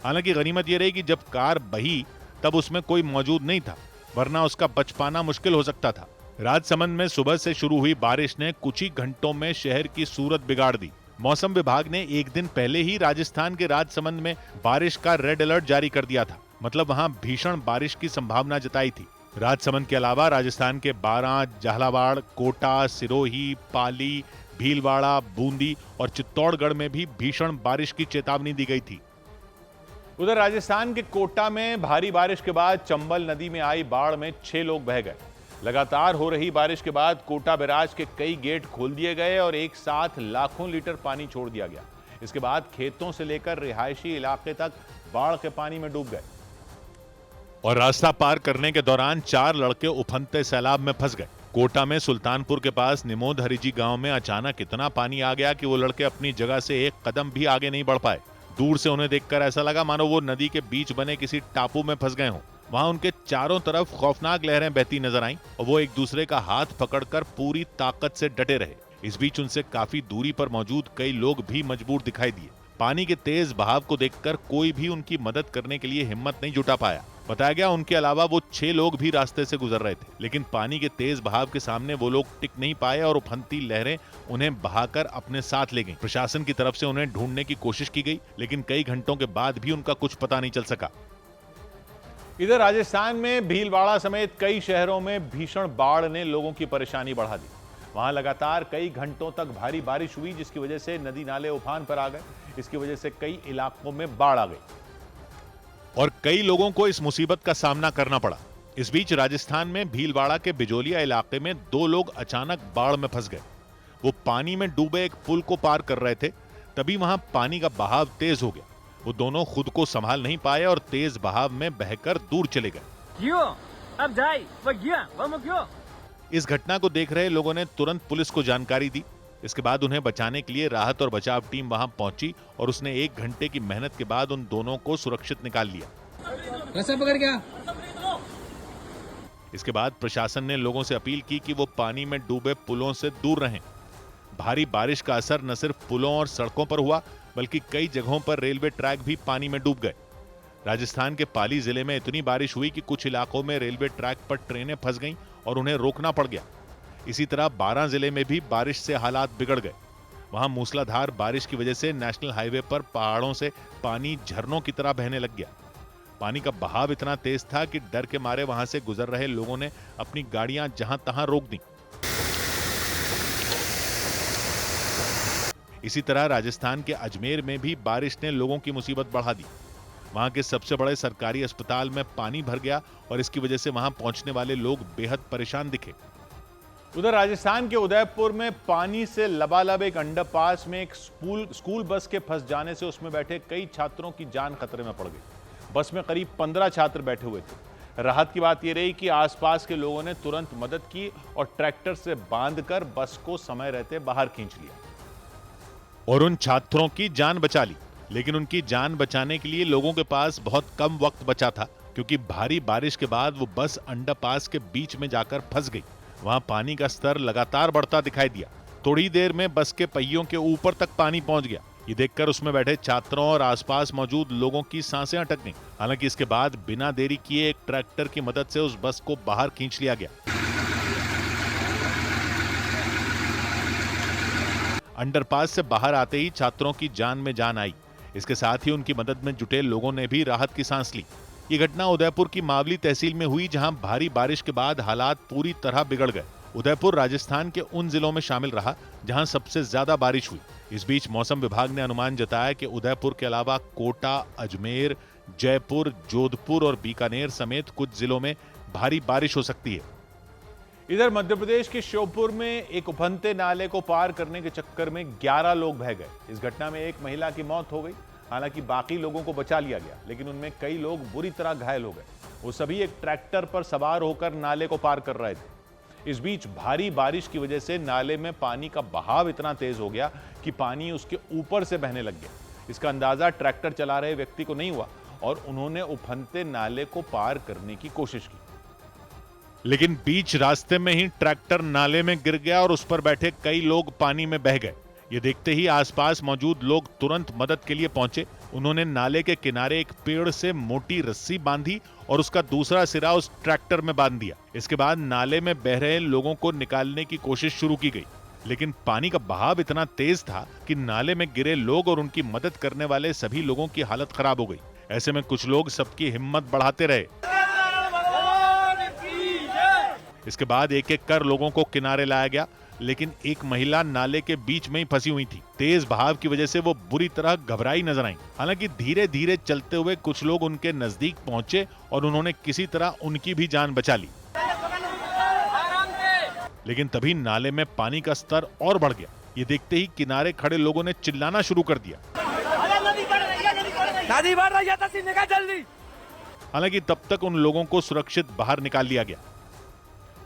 Speaker 1: हालांकि गनीमत यह रही कि जब कार बही तब उसमें कोई मौजूद नहीं था, वरना उसका बच पाना मुश्किल हो सकता था। राजसमंद में सुबह से शुरू हुई बारिश ने कुछ ही घंटों में शहर की सूरत बिगाड़ दी। मौसम विभाग ने एक दिन पहले ही राजस्थान के राजसमंद में बारिश का रेड अलर्ट जारी कर दिया था, मतलब वहां भीषण बारिश की संभावना जताई थी। राजसमंद के अलावा राजस्थान के बारां, झालावाड़, कोटा, सिरोही, पाली, भीलवाड़ा, बूंदी और चित्तौड़गढ़ में भी भीषण बारिश की चेतावनी दी गई थी।
Speaker 21: उधर राजस्थान के कोटा में भारी बारिश के बाद चंबल नदी में आई बाढ़ में 6 लोग बह गए। लगातार हो रही बारिश के बाद कोटा बैराज के कई गेट खोल दिए गए और एक साथ लाखों लीटर पानी छोड़ दिया गया। इसके बाद खेतों से लेकर रिहायशी इलाके तक बाढ़ के पानी में डूब गए
Speaker 1: और रास्ता पार करने के दौरान 4 लड़के उफनते सैलाब में फंस गए। कोटा में सुल्तानपुर के पास निमोद हरिजी गांव में अचानक इतना पानी आ गया कि वो लड़के अपनी जगह से एक कदम भी आगे नहीं बढ़ पाए। दूर से उन्हें देखकर ऐसा लगा मानो वो नदी के बीच बने किसी टापू में फंस गए हों। वहां उनके चारों तरफ खौफनाक लहरें बहती नजर आईं और वो एक दूसरे का हाथ पकड़कर पूरी ताकत से डटे रहे। इस बीच उनसे काफी दूरी पर मौजूद कई लोग भी मजबूर दिखाई दिए। पानी के तेज बहाव को देखकर कोई भी उनकी मदद करने के लिए हिम्मत नहीं जुटा पाया। बताया गया उनके अलावा वो 6 लोग भी रास्ते से गुजर रहे थे, लेकिन पानी के तेज बहाव के सामने वो लोग टिक नहीं पाए और उफनती लहरें उन्हें बहाकर अपने साथ ले गईं। प्रशासन की तरफ से उन्हें ढूंढने की कोशिश की गई, लेकिन कई घंटों के बाद भी उनका कुछ पता नहीं चल सका।
Speaker 21: इधर राजस्थान में भीलवाड़ा समेत कई शहरों में भीषण बाढ़ ने लोगों की परेशानी बढ़ा दी। वहां लगातार कई घंटों तक भारी बारिश हुई, जिसकी वजह से नदी नाले उफान पर आ गए। इसकी वजह से कई इलाकों में बाढ़ आ गई
Speaker 1: और कई लोगों को इस मुसीबत का सामना करना पड़ा। इस बीच राजस्थान में भीलवाड़ा के बिजोलिया इलाके में 2 लोग अचानक बाढ़ में फंस गए। वो पानी में डूबे एक पुल को पार कर रहे थे, तभी वहां पानी का बहाव तेज हो गया। वो दोनों खुद को संभाल नहीं पाए और तेज बहाव में बहकर दूर चले गए।
Speaker 5: अब जाए वो गया, वो क्यों?
Speaker 1: इस घटना को देख रहे लोगों ने तुरंत पुलिस को जानकारी दी। इसके बाद उन्हें बचाने के लिए राहत और बचाव टीम वहां पहुंची और उसने 1 घंटे की मेहनत के बाद उन दोनों को सुरक्षित निकाल लिया।
Speaker 11: रस्सा पकड़ गया।
Speaker 1: इसके बाद प्रशासन ने लोगों से अपील की कि वो पानी में डूबे पुलों से दूर रहें। भारी बारिश का असर न सिर्फ पुलों और सड़कों पर हुआ बल्कि कई जगहों पर रेलवे ट्रैक भी पानी में डूब गए। राजस्थान के पाली जिले में इतनी बारिश हुई कि कुछ इलाकों में रेलवे ट्रैक पर ट्रेनें फंस गईं और उन्हें रोकना पड़ गया। इसी तरह 12 जिले में भी बारिश से हालात बिगड़ गए। वहां मूसलाधार बारिश की वजह से नेशनल हाईवे पर पहाड़ों से पानी झरनों की तरह बहने लग गया। पानी का बहाव इतना तेज था कि डर के मारे वहां से गुजर रहे लोगों ने अपनी गाड़ियां जहां तहां रोक दी। इसी तरह राजस्थान के अजमेर में भी बारिश ने लोगों की मुसीबत बढ़ा दी। वहां के सबसे बड़े सरकारी अस्पताल में पानी भर गया और इसकी वजह से वहां पहुंचने वाले लोग बेहद परेशान दिखे।
Speaker 21: उधर राजस्थान के उदयपुर में पानी से लबालब एक अंडरपास में एक स्कूल बस के फंस जाने से उसमें बैठे कई छात्रों की जान खतरे में पड़ गई। बस में करीब 15 छात्र बैठे हुए थे। राहत की बात यह रही कि आसपास के लोगों ने तुरंत मदद की और ट्रैक्टर से बांधकर बस को समय रहते बाहर खींच लिया
Speaker 1: और उन छात्रों की जान बचा ली। लेकिन उनकी जान बचाने के लिए लोगों के पास बहुत कम वक्त बचा था, क्योंकि भारी बारिश के बाद वो बस अंडरपास के बीच में जाकर फंस गई। वहां पानी का स्तर लगातार बढ़ता दिखाई दिया। थोड़ी देर में बस के पहियों के ऊपर तक पानी पहुंच गया। ये देखकर उसमें बैठे छात्रों और आसपास मौजूद लोगों की सांसें अटक गईं। हालांकि इसके बाद बिना देरी किए एक ट्रैक्टर की मदद से उस बस को बाहर खींच लिया गया। अंडरपास से बाहर आते ही छात्रों की जान में जान आई। इसके साथ ही उनकी मदद में जुटे लोगों ने भी राहत की सांस ली। ये घटना उदयपुर की मावली तहसील में हुई, जहां भारी बारिश के बाद हालात पूरी तरह बिगड़ गए। उदयपुर राजस्थान के उन जिलों में शामिल रहा जहां सबसे ज्यादा बारिश हुई। इस बीच मौसम विभाग ने अनुमान जताया कि उदयपुर के अलावा कोटा, अजमेर, जयपुर, जोधपुर और बीकानेर समेत कुछ जिलों में भारी बारिश हो सकती है।
Speaker 21: इधर मध्य प्रदेश के श्योपुर में एक उफनते नाले को पार करने के चक्कर में 11 लोग बह गए। इस घटना में एक महिला की मौत हो गई। हालांकि बाकी लोगों को बचा लिया गया, लेकिन उनमें कई लोग बुरी तरह घायल हो गए। वो सभी एक ट्रैक्टर पर सवार होकर नाले को पार कर रहे थे। इस बीच भारी बारिश की वजह से नाले में पानी का बहाव इतना तेज हो गया कि पानी उसके ऊपर से बहने लग गया। इसका अंदाजा ट्रैक्टर चला रहे व्यक्ति को नहीं हुआ और उन्होंने उफनते नाले को पार करने की कोशिश की,
Speaker 1: लेकिन बीच रास्ते में ही ट्रैक्टर नाले में गिर गया और उस पर बैठे कई लोग पानी में बह गए। ये देखते ही आसपास मौजूद लोग तुरंत मदद के लिए पहुंचे। उन्होंने नाले के किनारे एक पेड़ से मोटी रस्सी बांधी और उसका दूसरा सिरा उस ट्रैक्टर में बांध दिया। इसके बाद नाले में बह रहे लोगों को निकालने की कोशिश शुरू की गई, लेकिन पानी का बहाव इतना तेज था कि नाले में गिरे लोग और उनकी मदद करने वाले सभी लोगों की हालत खराब हो गई। ऐसे में कुछ लोग सबकी हिम्मत बढ़ाते रहे। इसके बाद एक एक कर लोगों को किनारे लाया गया, लेकिन एक महिला नाले के बीच में ही फंसी हुई थी। तेज बहाव की वजह से वो बुरी तरह घबराई नजर आई। हालांकि धीरे धीरे चलते हुए कुछ लोग उनके नजदीक पहुंचे और उन्होंने किसी तरह उनकी भी जान बचा ली। लेकिन तभी नाले में पानी का स्तर और बढ़ गया। ये देखते ही किनारे खड़े लोगों ने चिल्लाना शुरू कर दिया। हालांकि तब तक उन लोगों को सुरक्षित बाहर निकाल लिया गया।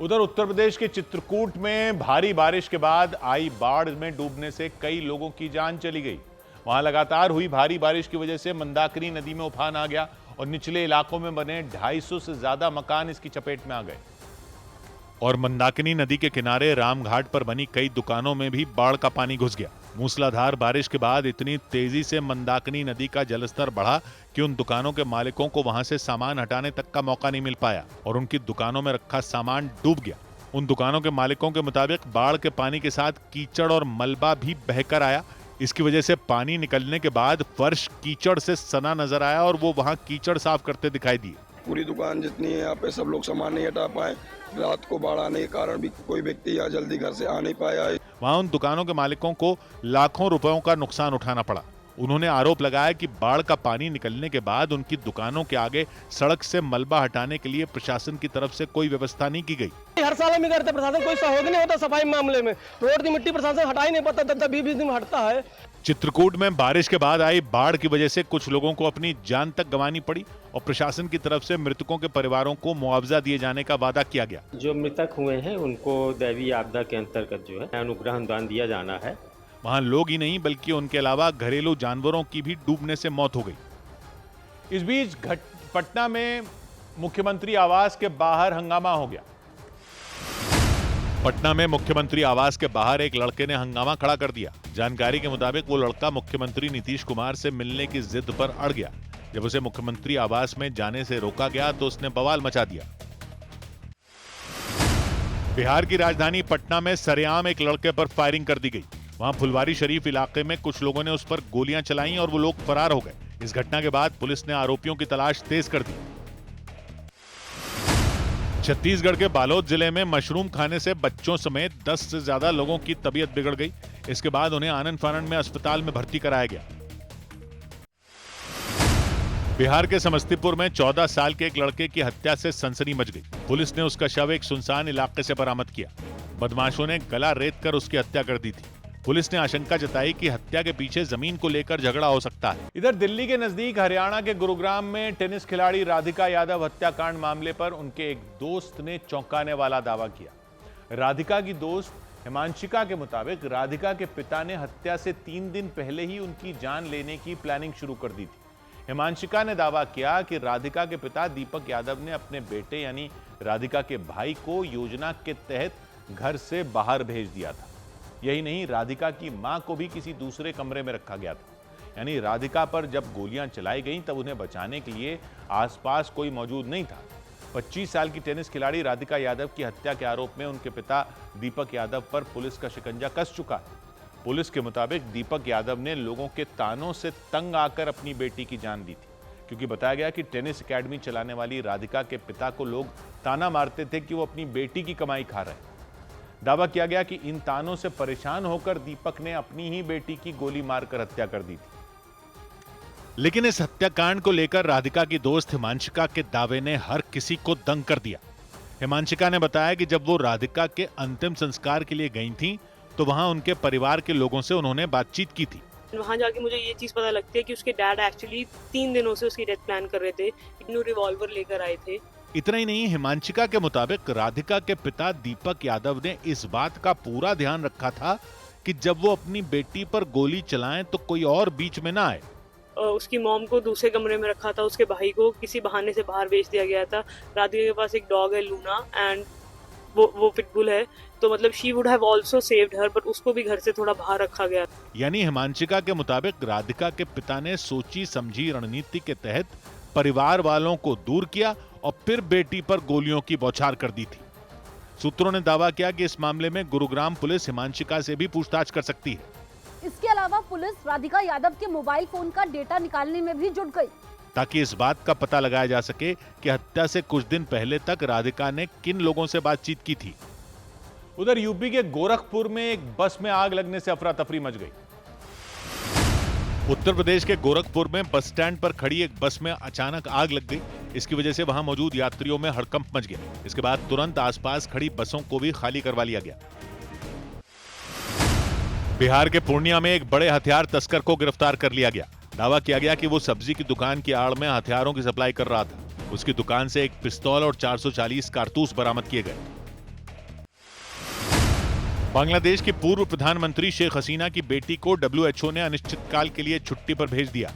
Speaker 21: उधर उत्तर प्रदेश के चित्रकूट में भारी बारिश के बाद आई बाढ़ में डूबने से कई लोगों की जान चली गई। वहां लगातार हुई भारी बारिश की वजह से मंदाकिनी नदी में उफान आ गया और निचले इलाकों में बने 250 से ज्यादा मकान इसकी चपेट में आ गए। और मंदाकिनी नदी के किनारे रामघाट पर बनी कई दुकानों में भी बाढ़ का पानी घुस गया। मूसलाधार बारिश के बाद इतनी तेजी से मंदाकिनी नदी का जलस्तर बढ़ा कि उन दुकानों के मालिकों को वहां से सामान हटाने तक का मौका नहीं मिल पाया और उनकी दुकानों में रखा सामान डूब गया। उन दुकानों के मालिकों के मुताबिक बाढ़ के पानी के साथ कीचड़ और मलबा भी बहकर आया। इसकी वजह से पानी निकलने के बाद फर्श कीचड़ से सना नजर आया और वो वहां कीचड़ साफ करते दिखाई दिए।
Speaker 20: पूरी दुकान जितनी है यहाँ पे सब लोग सामान नहीं हटा पाए। रात को बाढ़ आने के कारण भी कोई व्यक्ति यहाँ जल्दी घर से आ नहीं पाया है।
Speaker 1: वहां उन दुकानों के मालिकों को लाखों रुपयों का नुकसान उठाना पड़ा। उन्होंने आरोप लगाया कि बाढ़ का पानी निकलने के बाद उनकी दुकानों के आगे सड़क से मलबा हटाने के लिए प्रशासन की तरफ से कोई व्यवस्था नहीं की गई।
Speaker 2: हर साल में करते प्रशासन कोई सहयोग नहीं होता सफाई मामले में, रोड की मिट्टी प्रशासन हटा ही नहीं पाता, तब 20 दिन हटता है।
Speaker 1: चित्रकूट में बारिश के बाद आई बाढ़ की वजह से कुछ लोगों को अपनी जान तक गंवानी पड़ी और प्रशासन की तरफ से मृतकों के परिवारों को मुआवजा दिए जाने का वादा किया गया।
Speaker 22: जो मृतक हुए हैं उनको दैवीय आपदा के अंतर्गत जो है अनुग्रह अनुदान दिया जाना है।
Speaker 1: वहां लोग ही नहीं बल्कि उनके अलावा घरेलू जानवरों की भी डूबने से मौत हो गई। इस बीच पटना में मुख्यमंत्री आवास के बाहर हंगामा हो गया। पटना में मुख्यमंत्री आवास के बाहर एक लड़के ने हंगामा खड़ा कर दिया। जानकारी के मुताबिक वो लड़का मुख्यमंत्री नीतीश कुमार से मिलने की जिद पर अड़ गया। जब उसे मुख्यमंत्री आवास में जाने से रोका गया तो उसने बवाल मचा दिया। बिहार की राजधानी पटना में सरेआम एक लड़के पर फायरिंग कर दी गई। वहां फुलवारी शरीफ इलाके में कुछ लोगों ने उस पर गोलियां चलाईं और वो लोग फरार हो गए। इस घटना के बाद पुलिस ने आरोपियों की तलाश तेज कर दी। छत्तीसगढ़ के बालोद जिले में मशरूम खाने से बच्चों समेत 10 से ज्यादा लोगों की तबीयत बिगड़ गई। इसके बाद उन्हें आनंद फानंद में अस्पताल में भर्ती कराया गया। बिहार के समस्तीपुर में 14 साल के एक लड़के की हत्या से सनसनी मच गई। पुलिस ने उसका शव एक सुनसान इलाके से बरामद किया। बदमाशों ने गला रेत कर उसकी हत्या कर दी थी। पुलिस ने आशंका जताई कि हत्या के पीछे जमीन को लेकर झगड़ा हो सकता है। इधर दिल्ली के नजदीक हरियाणा के गुरुग्राम में टेनिस खिलाड़ी राधिका यादव हत्याकांड मामले पर उनके एक दोस्त ने चौंकाने वाला दावा किया। राधिका की दोस्त हिमांशिका के मुताबिक राधिका के पिता ने हत्या से 3 दिन पहले ही उनकी जान लेने की प्लानिंग शुरू कर दी थी। हिमांशिका ने दावा किया कि राधिका के पिता दीपक यादव ने अपने बेटे यानी राधिका के भाई को योजना के तहत घर से बाहर भेज दिया था। यही नहीं, राधिका की मां को भी किसी दूसरे कमरे में रखा गया था। यानी राधिका पर जब गोलियां चलाई गईं तब उन्हें बचाने के लिए आसपास कोई मौजूद नहीं था। 25 साल की टेनिस खिलाड़ी राधिका यादव की हत्या के आरोप में उनके पिता दीपक यादव पर पुलिस का शिकंजा कस चुका है। पुलिस के मुताबिक दीपक यादव ने लोगों के तानों से तंग आकर अपनी बेटी की जान दी थी, क्योंकि बताया गया कि टेनिस एकेडमी चलाने वाली राधिका के पिता को लोग ताना मारते थे कि वो अपनी बेटी की कमाई खा रहे हैं। दावा किया गया कि इन तानों से परेशान होकर दीपक ने अपनी ही बेटी की गोली मारकर हत्या कर दी थी। लेकिन इस हत्याकांड को लेकर राधिका की दोस्त हिमांशिका के दावे ने हर किसी को दंग कर दिया। हिमांशिका ने बताया कि जब वो राधिका के अंतिम संस्कार के लिए गई थीं, तो वहां उनके परिवार के लोगों से उन्होंने बातचीत की थी।
Speaker 23: वहां जाके मुझे ये चीज पता लगती है कि उसके डैड एक्चुअली 3 दिनों से उसकी डेथ प्लान कर रहे थे। इन्हों रिवॉल्वर लेकर आए थे।
Speaker 1: इतना ही नहीं, हिमांशिका के मुताबिक राधिका के पिता दीपक यादव ने इस बात का पूरा ध्यान रखा था कि जब वो अपनी बेटी पर गोली चलाएं तो कोई और बीच में ना आए।
Speaker 23: उसकी मॉम को दूसरे कमरे में रखा था, उसके भाई को किसी बहाने से बाहर भेज दिया गया था। राधिका के पास एक डॉग है लूना एंड वो पिटबुल है, तो मतलब she would have also saved her, but उसको भी घर से थोड़ा बाहर रखा गया।
Speaker 1: यानी हिमांशिका के मुताबिक राधिका के पिता ने सोची समझी रणनीति के तहत परिवार वालों को दूर किया और फिर बेटी पर गोलियों की बौछार कर दी थी। सूत्रों ने दावा किया कि इस मामले में गुरुग्राम पुलिस हिमांशिका से भी पूछताछ कर सकती है।
Speaker 6: इसके अलावा पुलिस राधिका यादव के मोबाइल फोन का डेटा निकालने में भी जुट गई,
Speaker 1: ताकि इस बात का पता लगाया जा सके कि हत्या से कुछ दिन पहले तक राधिका ने किन लोगों से बातचीत की थी। उधर यूपी के गोरखपुर में एक बस में आग लगने से अफरा तफरी मच गई। उत्तर प्रदेश के गोरखपुर में बस स्टैंड पर खड़ी एक बस में अचानक आग लग गई। इसकी वजह से वहां मौजूद यात्रियों में हड़कंप मच गया। इसके बाद तुरंत आसपास खड़ी बसों को भी खाली करवा लिया गया। बिहार के पूर्णिया में एक बड़े हथियार तस्कर को गिरफ्तार कर लिया गया। दावा किया गया कि वो सब्जी की दुकान की आड़ में हथियारों की सप्लाई कर रहा था। उसकी दुकान से एक पिस्तौल और 440 कारतूस बरामद किए गए। बांग्लादेश की पूर्व प्रधानमंत्री शेख हसीना की बेटी को WHO ने अनिश्चितकाल के लिए छुट्टी पर भेज दिया।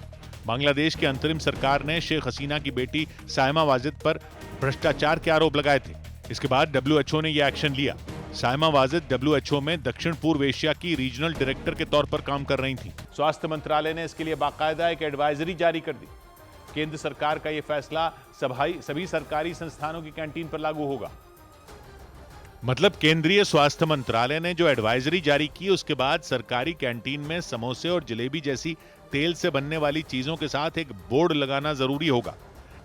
Speaker 1: बांग्लादेश की अंतरिम सरकार ने शेख हसीना की बेटी सायमा वाजिद पर भ्रष्टाचार के आरोप लगाए थे। इसके बाद WHO ने यह एक्शन लिया। सायमा वाजिद WHO में दक्षिण पूर्व एशिया की रीजनल डायरेक्टर के तौर पर काम कर रही थी। स्वास्थ्य मंत्रालय ने इसके लिए बाकायदा एक एडवाइजरी जारी कर दी। केंद्र सरकार का यह फैसला सभी सरकारी संस्थानों की कैंटीन पर लागू होगा। मतलब केंद्रीय स्वास्थ्य मंत्रालय ने जो एडवाइजरी जारी की, उसके बाद सरकारी कैंटीन में समोसे और जलेबी जैसी तेल से बनने वाली चीजों के साथ एक बोर्ड लगाना जरूरी होगा,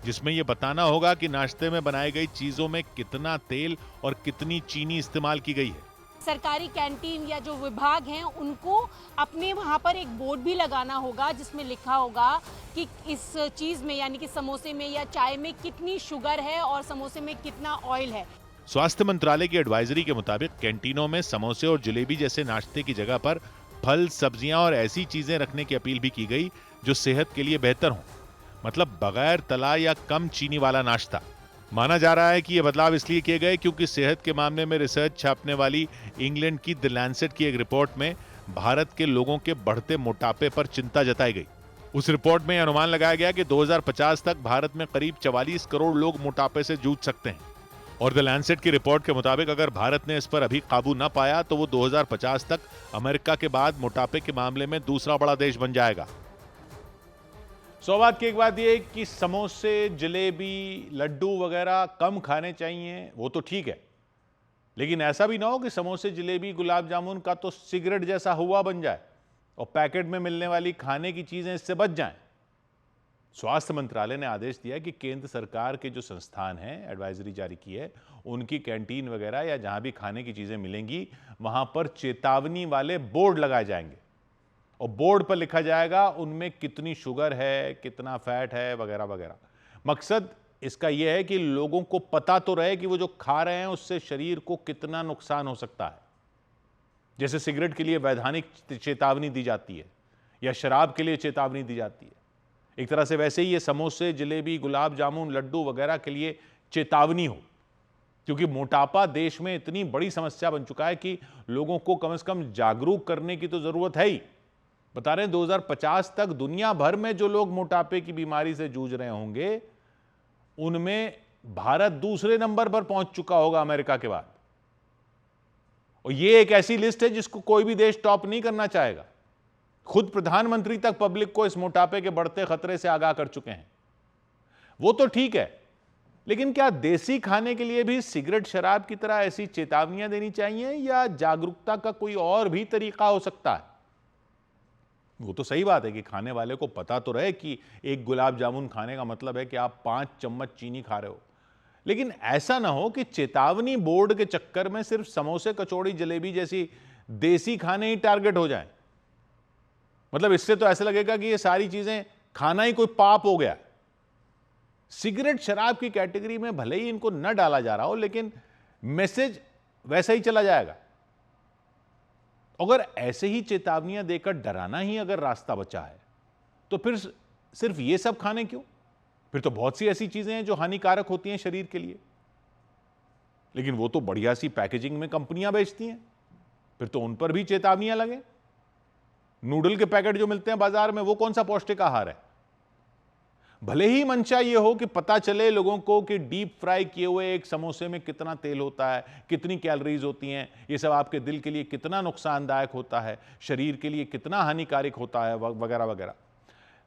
Speaker 1: जिसमें यह बताना होगा कि नाश्ते में बनाई गई चीजों में कितना तेल और कितनी चीनी इस्तेमाल की गई है।
Speaker 3: सरकारी कैंटीन या जो विभाग हैं उनको अपने वहाँ पर एक बोर्ड भी लगाना होगा जिसमें लिखा होगा कि इस चीज़ में यानी कि समोसे में या चाय में कितनी शुगर है और समोसे में कितना ऑयल है।
Speaker 1: स्वास्थ्य मंत्रालय की एडवाइजरी के मुताबिक कैंटीनों में समोसे और जलेबी जैसे नाश्ते की जगह पर फल, सब्जियां और ऐसी चीजें रखने की अपील भी की गई जो सेहत के लिए बेहतर हों, मतलब बगैर तला या कम चीनी वाला नाश्ता। माना जा रहा है कि ये बदलाव इसलिए किए गए क्योंकि सेहत के मामले में रिसर्च छापने वाली इंग्लैंड की द लैंसेट की एक रिपोर्ट में भारत के लोगों के बढ़ते मोटापे पर चिंता जताई गई। उस रिपोर्ट में अनुमान लगाया गया कि 2050 तक भारत में करीब 44 करोड़ लोग मोटापे से जूझ सकते हैं और द लैंसेट की रिपोर्ट के मुताबिक अगर भारत ने इस पर अभी काबू न पाया तो वो 2050 तक अमेरिका के बाद मोटापे के मामले में दूसरा बड़ा देश बन जाएगा। सौभाग्य की एक बात यह कि समोसे, जलेबी, लड्डू वगैरह कम खाने चाहिए, वो तो ठीक है, लेकिन ऐसा भी ना हो कि समोसे, जलेबी, गुलाब जामुन का तो सिगरेट जैसा हुआ बन जाए और पैकेट में मिलने वाली खाने की चीजें इससे बच जाएं। स्वास्थ्य मंत्रालय ने आदेश दिया कि केंद्र सरकार के जो संस्थान हैं, एडवाइजरी जारी की है, उनकी कैंटीन वगैरह या जहां भी खाने की चीजें मिलेंगी वहां पर चेतावनी वाले बोर्ड लगाए जाएंगे और बोर्ड पर लिखा जाएगा उनमें कितनी शुगर है, कितना फैट है वगैरह वगैरह। मकसद इसका यह है कि लोगों को पता तो रहे कि वो जो खा रहे हैं उससे शरीर को कितना नुकसान हो सकता है। जैसे सिगरेट के लिए वैधानिक चेतावनी दी जाती है या शराब के लिए चेतावनी दी जाती है, एक तरह से वैसे ही ये समोसे, जलेबी, गुलाब जामुन, लड्डू वगैरह के लिए चेतावनी हो, क्योंकि मोटापा देश में इतनी बड़ी समस्या बन चुका है कि लोगों को कम से कम जागरूक करने की तो जरूरत है ही। बता रहे हैं 2050 तक दुनिया भर में जो लोग मोटापे की बीमारी से जूझ रहे होंगे उनमें भारत दूसरे नंबर पर पहुंच चुका होगा अमेरिका के बाद। और यह एक ऐसी लिस्ट है जिसको कोई भी देश टॉप नहीं करना चाहेगा। खुद प्रधानमंत्री तक पब्लिक को इस मोटापे के बढ़ते खतरे से आगाह कर चुके हैं। वो तो ठीक है, लेकिन क्या देसी खाने के लिए भी सिगरेट, शराब की तरह ऐसी चेतावनियां देनी चाहिए या जागरूकता का कोई और भी तरीका हो सकता है? वो तो सही बात है कि खाने वाले को पता तो रहे कि एक गुलाब जामुन खाने का मतलब है कि आप 5 चम्मच चीनी खा रहे हो, लेकिन ऐसा ना हो कि चेतावनी बोर्ड के चक्कर में सिर्फ समोसे, कचौड़ी, जलेबी जैसी देसी खाने ही टारगेट हो जाएं। मतलब इससे तो ऐसा लगेगा कि ये सारी चीजें खाना ही कोई पाप हो गया। सिगरेट, शराब की कैटेगरी में भले ही इनको न डाला जा रहा हो, लेकिन मैसेज वैसा ही चला जाएगा। अगर ऐसे ही चेतावनियां देकर डराना ही अगर रास्ता बचा है तो फिर सिर्फ ये सब खाने क्यों? फिर तो बहुत सी ऐसी चीजें हैं जो हानिकारक होती हैं शरीर के लिए, लेकिन वो तो बढ़िया सी पैकेजिंग में कंपनियां बेचती हैं, फिर तो उन पर भी चेतावनियां लगे। नूडल के पैकेट जो मिलते हैं बाजार में, वो कौन सा पौष्टिक आहार है? भले ही मंशा ये हो कि पता चले लोगों को कि डीप फ्राई किए हुए एक समोसे में कितना तेल होता है, कितनी कैलोरीज होती हैं, ये सब आपके दिल के लिए कितना नुकसानदायक होता है, शरीर के लिए कितना हानिकारक होता है वगैरह वगैरह,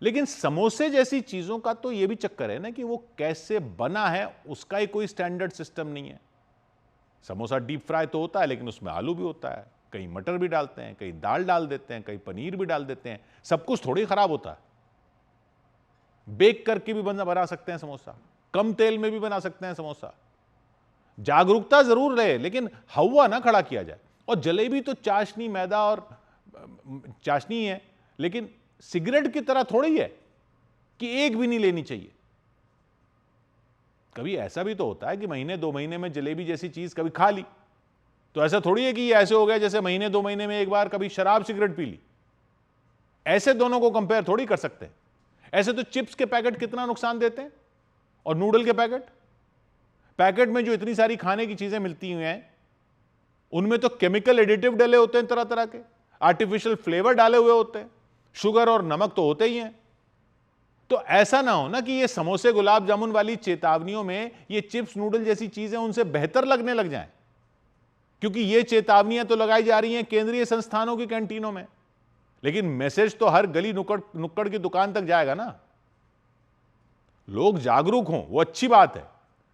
Speaker 1: लेकिन समोसे जैसी चीजों का तो ये भी चक्कर है ना कि वो कैसे बना है उसका ही कोई स्टैंडर्ड सिस्टम नहीं है। समोसा डीप फ्राई तो होता है, लेकिन उसमें आलू भी होता है, कहीं मटर भी डालते हैं, कहीं दाल डाल देते हैं, कहीं पनीर भी डाल देते हैं। सब कुछ थोड़ी खराब होता है। बेक करके भी बना सकते हैं समोसा, कम तेल में भी बना सकते हैं समोसा। जागरूकता जरूर रहे, लेकिन हवा ना खड़ा किया जाए। और जलेबी तो चाशनी, मैदा और चाशनी है, लेकिन सिगरेट की तरह थोड़ी है कि एक भी नहीं लेनी चाहिए। कभी ऐसा भी तो होता है कि महीने 2 महीने में जलेबी जैसी चीज कभी खा ली, तो ऐसा थोड़ी है कि ये ऐसे हो गया जैसे महीने 2 महीने में एक बार कभी शराब, सिगरेट पी ली। ऐसे दोनों को कंपेयर थोड़ी कर सकते हैं। ऐसे तो चिप्स के पैकेट कितना नुकसान देते हैं, और नूडल के पैकेट में जो इतनी सारी खाने की चीजें मिलती हुई हैं, उनमें तो केमिकल एडिटिव डले होते हैं, तरह तरह के आर्टिफिशियल फ्लेवर डाले हुए होते हैं, शुगर और नमक तो होते ही हैं। तो ऐसा ना हो ना कि ये समोसे, गुलाब जामुन वाली चेतावनियों में ये चिप्स, नूडल जैसी चीजें उनसे बेहतर लगने लग जाएं, क्योंकि ये चेतावनियां तो लगाई जा रही हैं केंद्रीय संस्थानों की कैंटीनों में, लेकिन मैसेज तो हर गली नुक्कड़ की दुकान तक जाएगा ना। लोग जागरूक हों वो अच्छी बात है,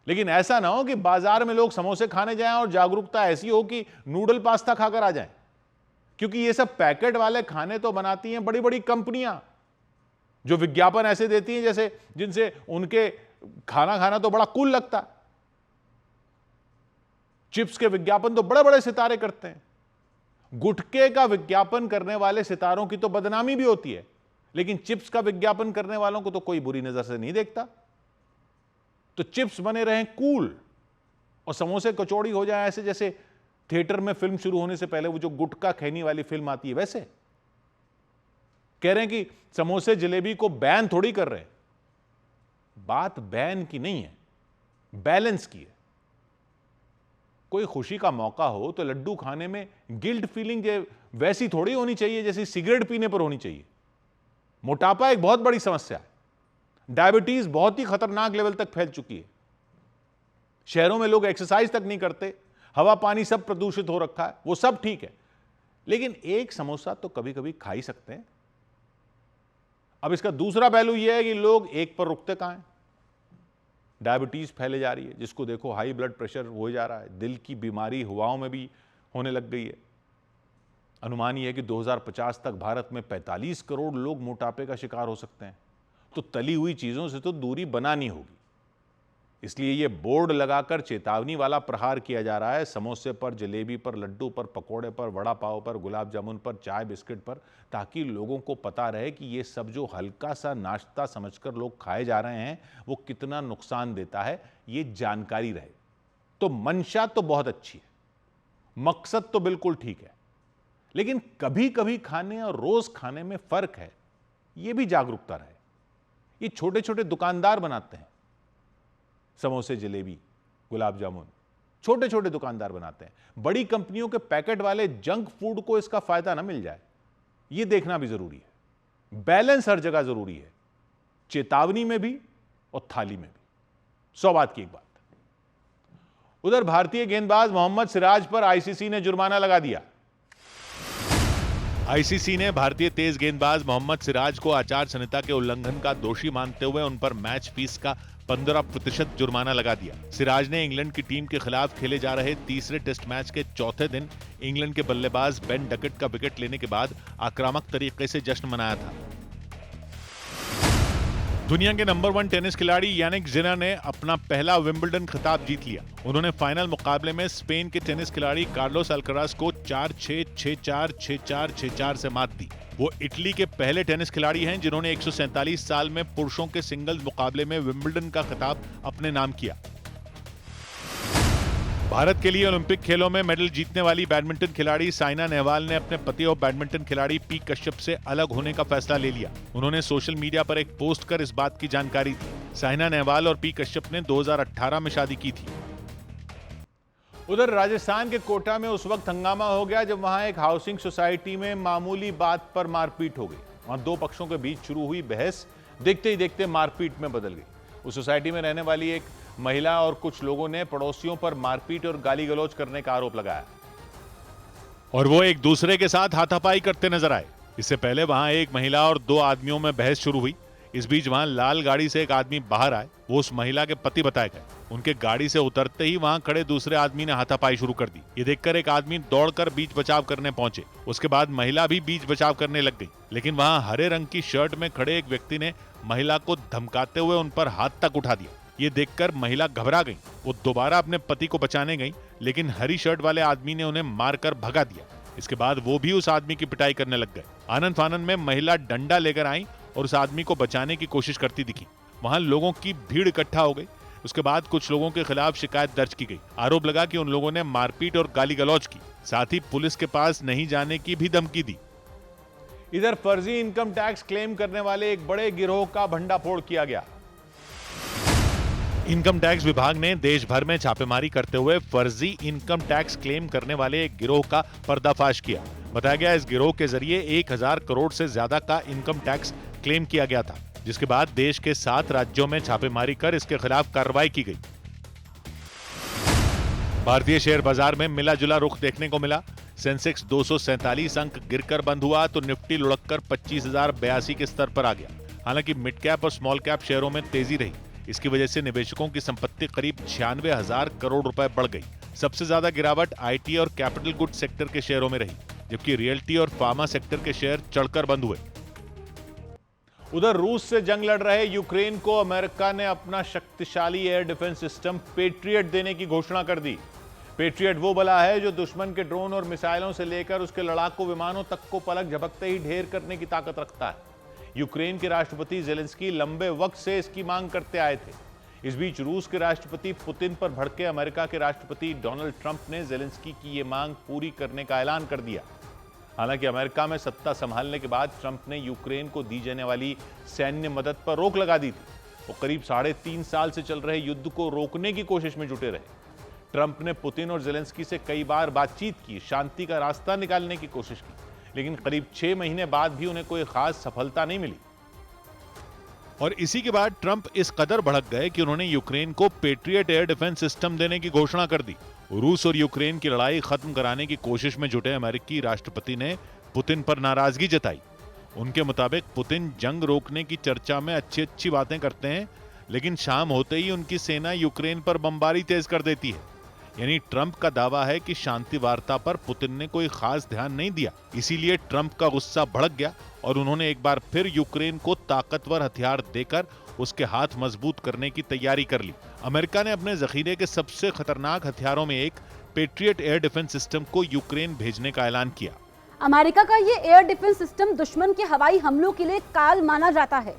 Speaker 1: लेकिन ऐसा ना हो कि बाजार में लोग समोसे खाने जाएं और जागरूकता ऐसी हो कि नूडल पास्ता खाकर आ जाएं, क्योंकि ये सब पैकेट वाले खाने तो बनाती हैं बड़ी बड़ी कंपनियां, जो विज्ञापन ऐसे देती हैं जैसे जिनसे उनके खाना खाना तो बड़ा कूल लगता है। चिप्स के विज्ञापन तो बड़े बड़े सितारे करते हैं,
Speaker 21: गुटखे का विज्ञापन करने वाले सितारों की तो बदनामी भी होती है, लेकिन चिप्स का विज्ञापन करने वालों को तो कोई बुरी नजर से नहीं देखता। तो चिप्स बने रहें कूल और समोसे कचौड़ी हो जाए ऐसे जैसे थिएटर में फिल्म शुरू होने से पहले वो जो गुटखा खैनी वाली फिल्म आती है वैसे। कह रहे हैं कि समोसे जलेबी को बैन थोड़ी कर रहे हैं। बात बैन की नहीं है, बैलेंस की है। कोई खुशी का मौका हो तो लड्डू खाने में गिल्ट फीलिंग वैसी थोड़ी होनी चाहिए जैसी सिगरेट पीने पर होनी चाहिए। मोटापा एक बहुत बड़ी समस्या है। डायबिटीज बहुत ही खतरनाक लेवल तक फैल चुकी है। शहरों में लोग एक्सरसाइज तक नहीं करते, हवा पानी सब प्रदूषित हो रखा है। वो सब ठीक है, लेकिन एक समोसा तो कभी कभी खा ही सकते हैं। अब इसका दूसरा पहलू यह है कि लोग एक पर रुकते कहां हैं। डायबिटीज फैले जा रही है, जिसको देखो हाई ब्लड प्रेशर हो जा रहा है, दिल की बीमारी युवाओं में भी होने लग गई है। अनुमान यह है कि 2050 तक भारत में 45 करोड़ लोग मोटापे का शिकार हो सकते हैं। तो तली हुई चीजों से तो दूरी बनानी होगी। इसलिए यह बोर्ड लगाकर चेतावनी वाला प्रहार किया जा रहा है, समोसे पर, जलेबी पर, लड्डू पर, पकोड़े पर, वड़ा पाव पर, गुलाब जामुन पर, चाय बिस्किट पर, ताकि लोगों को पता रहे कि ये सब जो हल्का सा नाश्ता समझकर लोग खाए जा रहे हैं वो कितना नुकसान देता है, ये जानकारी रहे। तो मंशा तो बहुत अच्छी है, मकसद तो बिल्कुल ठीक है, लेकिन कभी कभी खाने और रोज खाने में फर्क है, ये भी जागरूकता रहे। ये छोटे छोटे दुकानदार बनाते हैं समोसे, जलेबी, गुलाब जामुन, छोटे छोटे दुकानदार बनाते हैं। बड़ी कंपनियों के पैकेट वाले जंक फूड को इसका फायदा ना मिल जाए, यह देखना भी जरूरी है। बैलेंस हर जगह जरूरी है, चेतावनी में भी और थाली में भी। 100 बात की एक बात। उधर भारतीय गेंदबाज मोहम्मद सिराज पर आईसीसी ने जुर्माना लगा दिया।
Speaker 1: आईसीसी ने भारतीय तेज गेंदबाज मोहम्मद सिराज को आचार संहिता के उल्लंघन का दोषी मानते हुए उन पर मैच फीस का 15% जुर्माना लगा दिया। सिराज ने इंग्लैंड की टीम के खिलाफ खेले जा रहे तीसरे टेस्ट मैच के चौथे दिन इंग्लैंड के बल्लेबाज बेन डकेट का विकेट लेने के बाद आक्रामक तरीके से जश्न मनाया था। दुनिया के नंबर 1 टेनिस खिलाड़ी यानिक सिनर ने अपना पहला विंबलडन खिताब जीत लिया। उन्होंने फाइनल मुकाबले में स्पेन के टेनिस खिलाड़ी कार्लोस अल्कराज को 4-6, 6-4, 6-4, 6-4 से मात दी। वो इटली के पहले टेनिस खिलाड़ी हैं जिन्होंने 147 साल में पुरुषों के सिंगल्स मुकाबले में विंबलडन का खिताब अपने नाम किया। भारत के लिए ओलंपिक खेलों में मेडल जीतने वाली बैडमिंटन खिलाड़ी साइना नेहवाल ने अपने पति और बैडमिंटन खिलाड़ी पी कश्यप से अलग होने का फैसला ले लिया। उन्होंने सोशल मीडिया पर एक पोस्ट कर इस बात की जानकारी दी। साइना नेहवाल और पी कश्यप ने 2018 में शादी की थी।
Speaker 21: उधर राजस्थान के कोटा में उस वक्त हंगामा हो गया जब वहां एक हाउसिंग सोसाइटी में मामूली बात पर मारपीट हो गई। वहां दो पक्षों के बीच शुरू हुई बहस देखते ही देखते मारपीट में बदल गई। उस सोसाइटी में रहने वाली एक महिला और कुछ लोगों ने पड़ोसियों पर मारपीट और गाली गलौज करने का आरोप लगाया
Speaker 1: और वो एक दूसरे के साथ हाथापाई करते नजर आए। इससे पहले वहां एक महिला और 2 आदमियों में बहस शुरू हुई। इस बीच वहां लाल गाड़ी से एक आदमी बाहर आए। वो उस महिला के पति बताए गए। उनके गाड़ी से उतरते ही वहां खड़े दूसरे आदमी ने हाथापाई शुरू कर दी। ये देखकर एक आदमी दौड़कर बीच बचाव करने पहुंचे। उसके बाद महिला भी बीच बचाव करने लग गई, लेकिन वहां हरे रंग की शर्ट में खड़े एक व्यक्ति ने महिला को धमकाते हुए उन पर हाथ तक उठा दिया। ये देखकर महिला घबरा गई। वो दोबारा अपने पति को बचाने गई, लेकिन हरी शर्ट वाले आदमी ने उन्हें मारकर भगा दिया। इसके बाद वो भी उस आदमी की पिटाई करने लग गए। आनंद फानन में महिला डंडा लेकर आई और उस आदमी को बचाने की कोशिश करती दिखी। वहां लोगों की भीड़ इकट्ठा हो गई। उसके बाद कुछ लोगों के खिलाफ शिकायत दर्ज की गई। आरोप लगा कि उन लोगों ने मारपीट और गाली गलौज की, साथ ही पुलिस के पास नहीं जाने की भी धमकी दी।
Speaker 21: इधर फर्जी इनकम टैक्स क्लेम करने वाले एक बड़े गिरोह का भंडाफोड़ किया गया।
Speaker 1: इनकम टैक्स विभाग ने देश भर में छापेमारी करते हुए फर्जी इनकम टैक्स क्लेम करने वाले एक गिरोह का पर्दाफाश किया। बताया गया इस गिरोह के जरिए 1000 करोड़ से ज्यादा का इनकम टैक्स क्लेम किया गया था, जिसके बाद देश के 7 राज्यों में छापेमारी कर इसके खिलाफ कार्रवाई की गई। भारतीय शेयर बाजार में मिला जुला रुख देखने को मिला। सेंसेक्स 247 अंक गिरकर बंद हुआ तो निफ्टी लुढ़ककर 25,082 के स्तर पर आ गया। हालांकि मिड कैप और स्मॉल कैप शेयरों में तेजी रही। इसकी वजह से निवेशकों की संपत्ति करीब 96,000 करोड़ रुपए बढ़ गई। सबसे ज्यादा गिरावट आईटी और कैपिटल गुड सेक्टर के शेयरों में रही, जबकि रियल्टी और फार्मा सेक्टर के शेयर चढ़कर बंद हुए।
Speaker 21: उधर रूस से जंग लड़ रहे यूक्रेन को अमेरिका ने अपना शक्तिशाली एयर डिफेंस सिस्टम पेट्रियट देने की घोषणा कर दी। पेट्रियट वो बला है जो दुश्मन के ड्रोन और मिसाइलों से लेकर उसके लड़ाकू विमानों तक को पलक झपकते ही ढेर करने की ताकत रखता है। यूक्रेन के राष्ट्रपति जेलेंस्की लंबे वक्त से इसकी मांग करते आए थे। इस बीच रूस के राष्ट्रपति पुतिन पर भड़के अमेरिका के राष्ट्रपति डोनाल्ड ट्रंप ने जेलेंस्की की ये मांग पूरी करने का ऐलान कर दिया। हालांकि अमेरिका में सत्ता संभालने के बाद ट्रंप ने यूक्रेन को दी जाने वाली सैन्य मदद पर रोक लगा दी थी। वो करीब 3.5 साल से चल रहे युद्ध को रोकने की कोशिश में जुटे रहे। ट्रंप ने पुतिन और जेलेंस्की से कई बार बातचीत की, शांति का रास्ता निकालने की कोशिश की, लेकिन करीब 6 महीने बाद भी उन्हें कोई खास सफलता नहीं मिली।
Speaker 1: और इसी के बाद ट्रंप इस कदर भड़क गए कि उन्होंने यूक्रेन को पेट्रियट एयर डिफेंस सिस्टम देने की घोषणा कर दी। रूस और यूक्रेन की लड़ाई खत्म कराने की कोशिश में जुटे अमेरिकी राष्ट्रपति ने पुतिन पर नाराजगी जताई। उनके मुताबिक पुतिन जंग रोकने की चर्चा में अच्छी बातें करते हैं, लेकिन शाम होते ही उनकी सेना यूक्रेन पर बमबारी तेज कर देती है। यानी ट्रंप का दावा है कि शांति वार्ता पर पुतिन ने कोई खास ध्यान नहीं दिया। इसीलिए ट्रंप का गुस्सा भड़क गया और उन्होंने एक बार फिर यूक्रेन को ताकतवर हथियार देकर उसके हाथ मजबूत करने की तैयारी कर ली। अमेरिका ने अपने जखीरे के सबसे खतरनाक हथियारों में एक पेट्रियट एयर डिफेंस सिस्टम को यूक्रेन भेजने का ऐलान किया।
Speaker 6: अमेरिका का ये एयर डिफेंस सिस्टम दुश्मन के हवाई हमलों के लिए काल माना जाता है,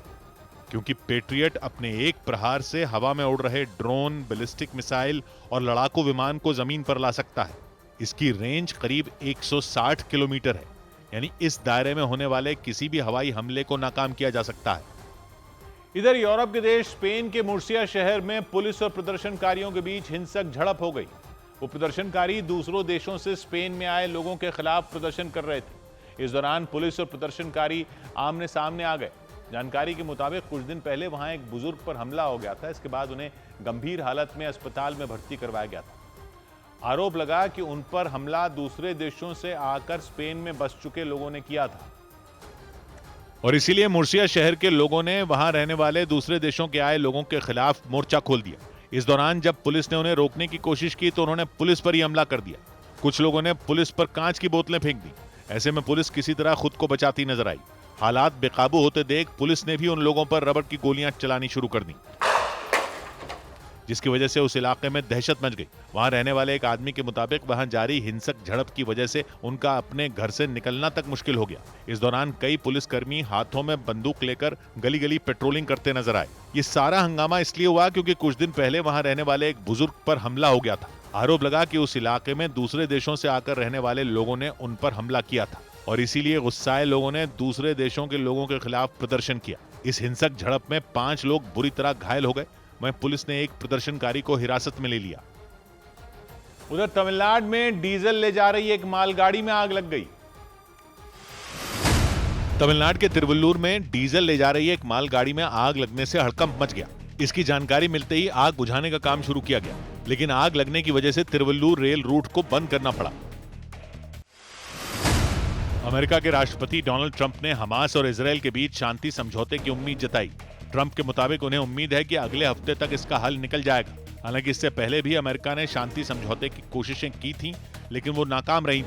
Speaker 1: क्योंकि पेट्रियट अपने एक प्रहार से हवा में उड़ रहे ड्रोन, बैलिस्टिक मिसाइल और लड़ाकू विमान को जमीन पर ला सकता है। इसकी रेंज करीब 160 किलोमीटर है, यानी इस दायरे में होने वाले किसी भी हवाई हमले को नाकाम किया जा सकता है।
Speaker 21: इधर यूरोप के देश स्पेन के मुर्सिया शहर में पुलिस और प्रदर्शनकारियों के बीच हिंसक झड़प हो गई। वो प्रदर्शनकारी दूसरों देशों से स्पेन में आए लोगों के खिलाफ प्रदर्शन कर रहे थे। इस दौरान पुलिस और प्रदर्शनकारी आमने सामने आ गए। जानकारी के मुताबिक कुछ दिन पहले वहां एक बुजुर्ग पर हमला हो गया था। इसके बाद उन्हें गंभीर हालत में अस्पताल में भर्ती करवाया गया था। आरोप लगा कि उन पर हमला दूसरे देशों से आकर स्पेन में बस चुके लोगों ने किया था
Speaker 1: और इसीलिए मुर्सिया शहर के लोगों ने वहां रहने वाले दूसरे देशों के आए लोगों के खिलाफ मोर्चा खोल दिया। इस दौरान जब पुलिस ने उन्हें रोकने की कोशिश की तो उन्होंने पुलिस पर ही हमला कर दिया। कुछ लोगों ने पुलिस पर कांच की बोतलें फेंक दी। ऐसे में पुलिस किसी तरह खुद को बचाती नजर आई। हालात बेकाबू होते देख पुलिस ने भी उन लोगों पर रबड़ की गोलियां चलानी शुरू कर दी, जिसकी वजह से उस इलाके में दहशत मच गई। वहां रहने वाले एक आदमी के मुताबिक वहां जारी हिंसक झड़प की वजह से उनका अपने घर से निकलना तक मुश्किल हो गया। इस दौरान कई पुलिसकर्मी हाथों में बंदूक लेकर गली गली पेट्रोलिंग करते नजर आए। ये सारा हंगामा इसलिए हुआ क्योंकि कुछ दिन पहले वहां रहने वाले एक बुजुर्ग पर हमला हो गया था। आरोप लगा कि उस इलाके में दूसरे देशों से आकर रहने वाले लोगों ने उन पर हमला किया था और इसीलिए गुस्साए लोगों ने दूसरे देशों के लोगों के खिलाफ प्रदर्शन किया। इस हिंसक झड़प में 5 लोग बुरी तरह घायल हो गए। वहीं पुलिस ने एक प्रदर्शनकारी को हिरासत में ले लिया।
Speaker 21: उधर तमिलनाडु में डीजल ले जा रही एक मालगाड़ी में आग लग गई।
Speaker 1: तमिलनाडु के तिरुवल्लुर में डीजल ले जा रही एक मालगाड़ी में आग लगने से हड़कंप मच गया। इसकी जानकारी मिलते ही आग बुझाने का काम शुरू किया गया, लेकिन आग लगने की वजह से तिरुवल्लुर रेल रूट को बंद करना पड़ा। अमेरिका के राष्ट्रपति डोनाल्ड ट्रंप ने हमास और इजरायल के बीच शांति समझौते की उम्मीद जताई। ट्रंप के मुताबिक उन्हें उम्मीद है कि अगले हफ्ते तक इसका हल निकल जाएगा। हालांकि इससे पहले भी अमेरिका ने शांति समझौते की कोशिशें की थीं, लेकिन वो नाकाम रही थी।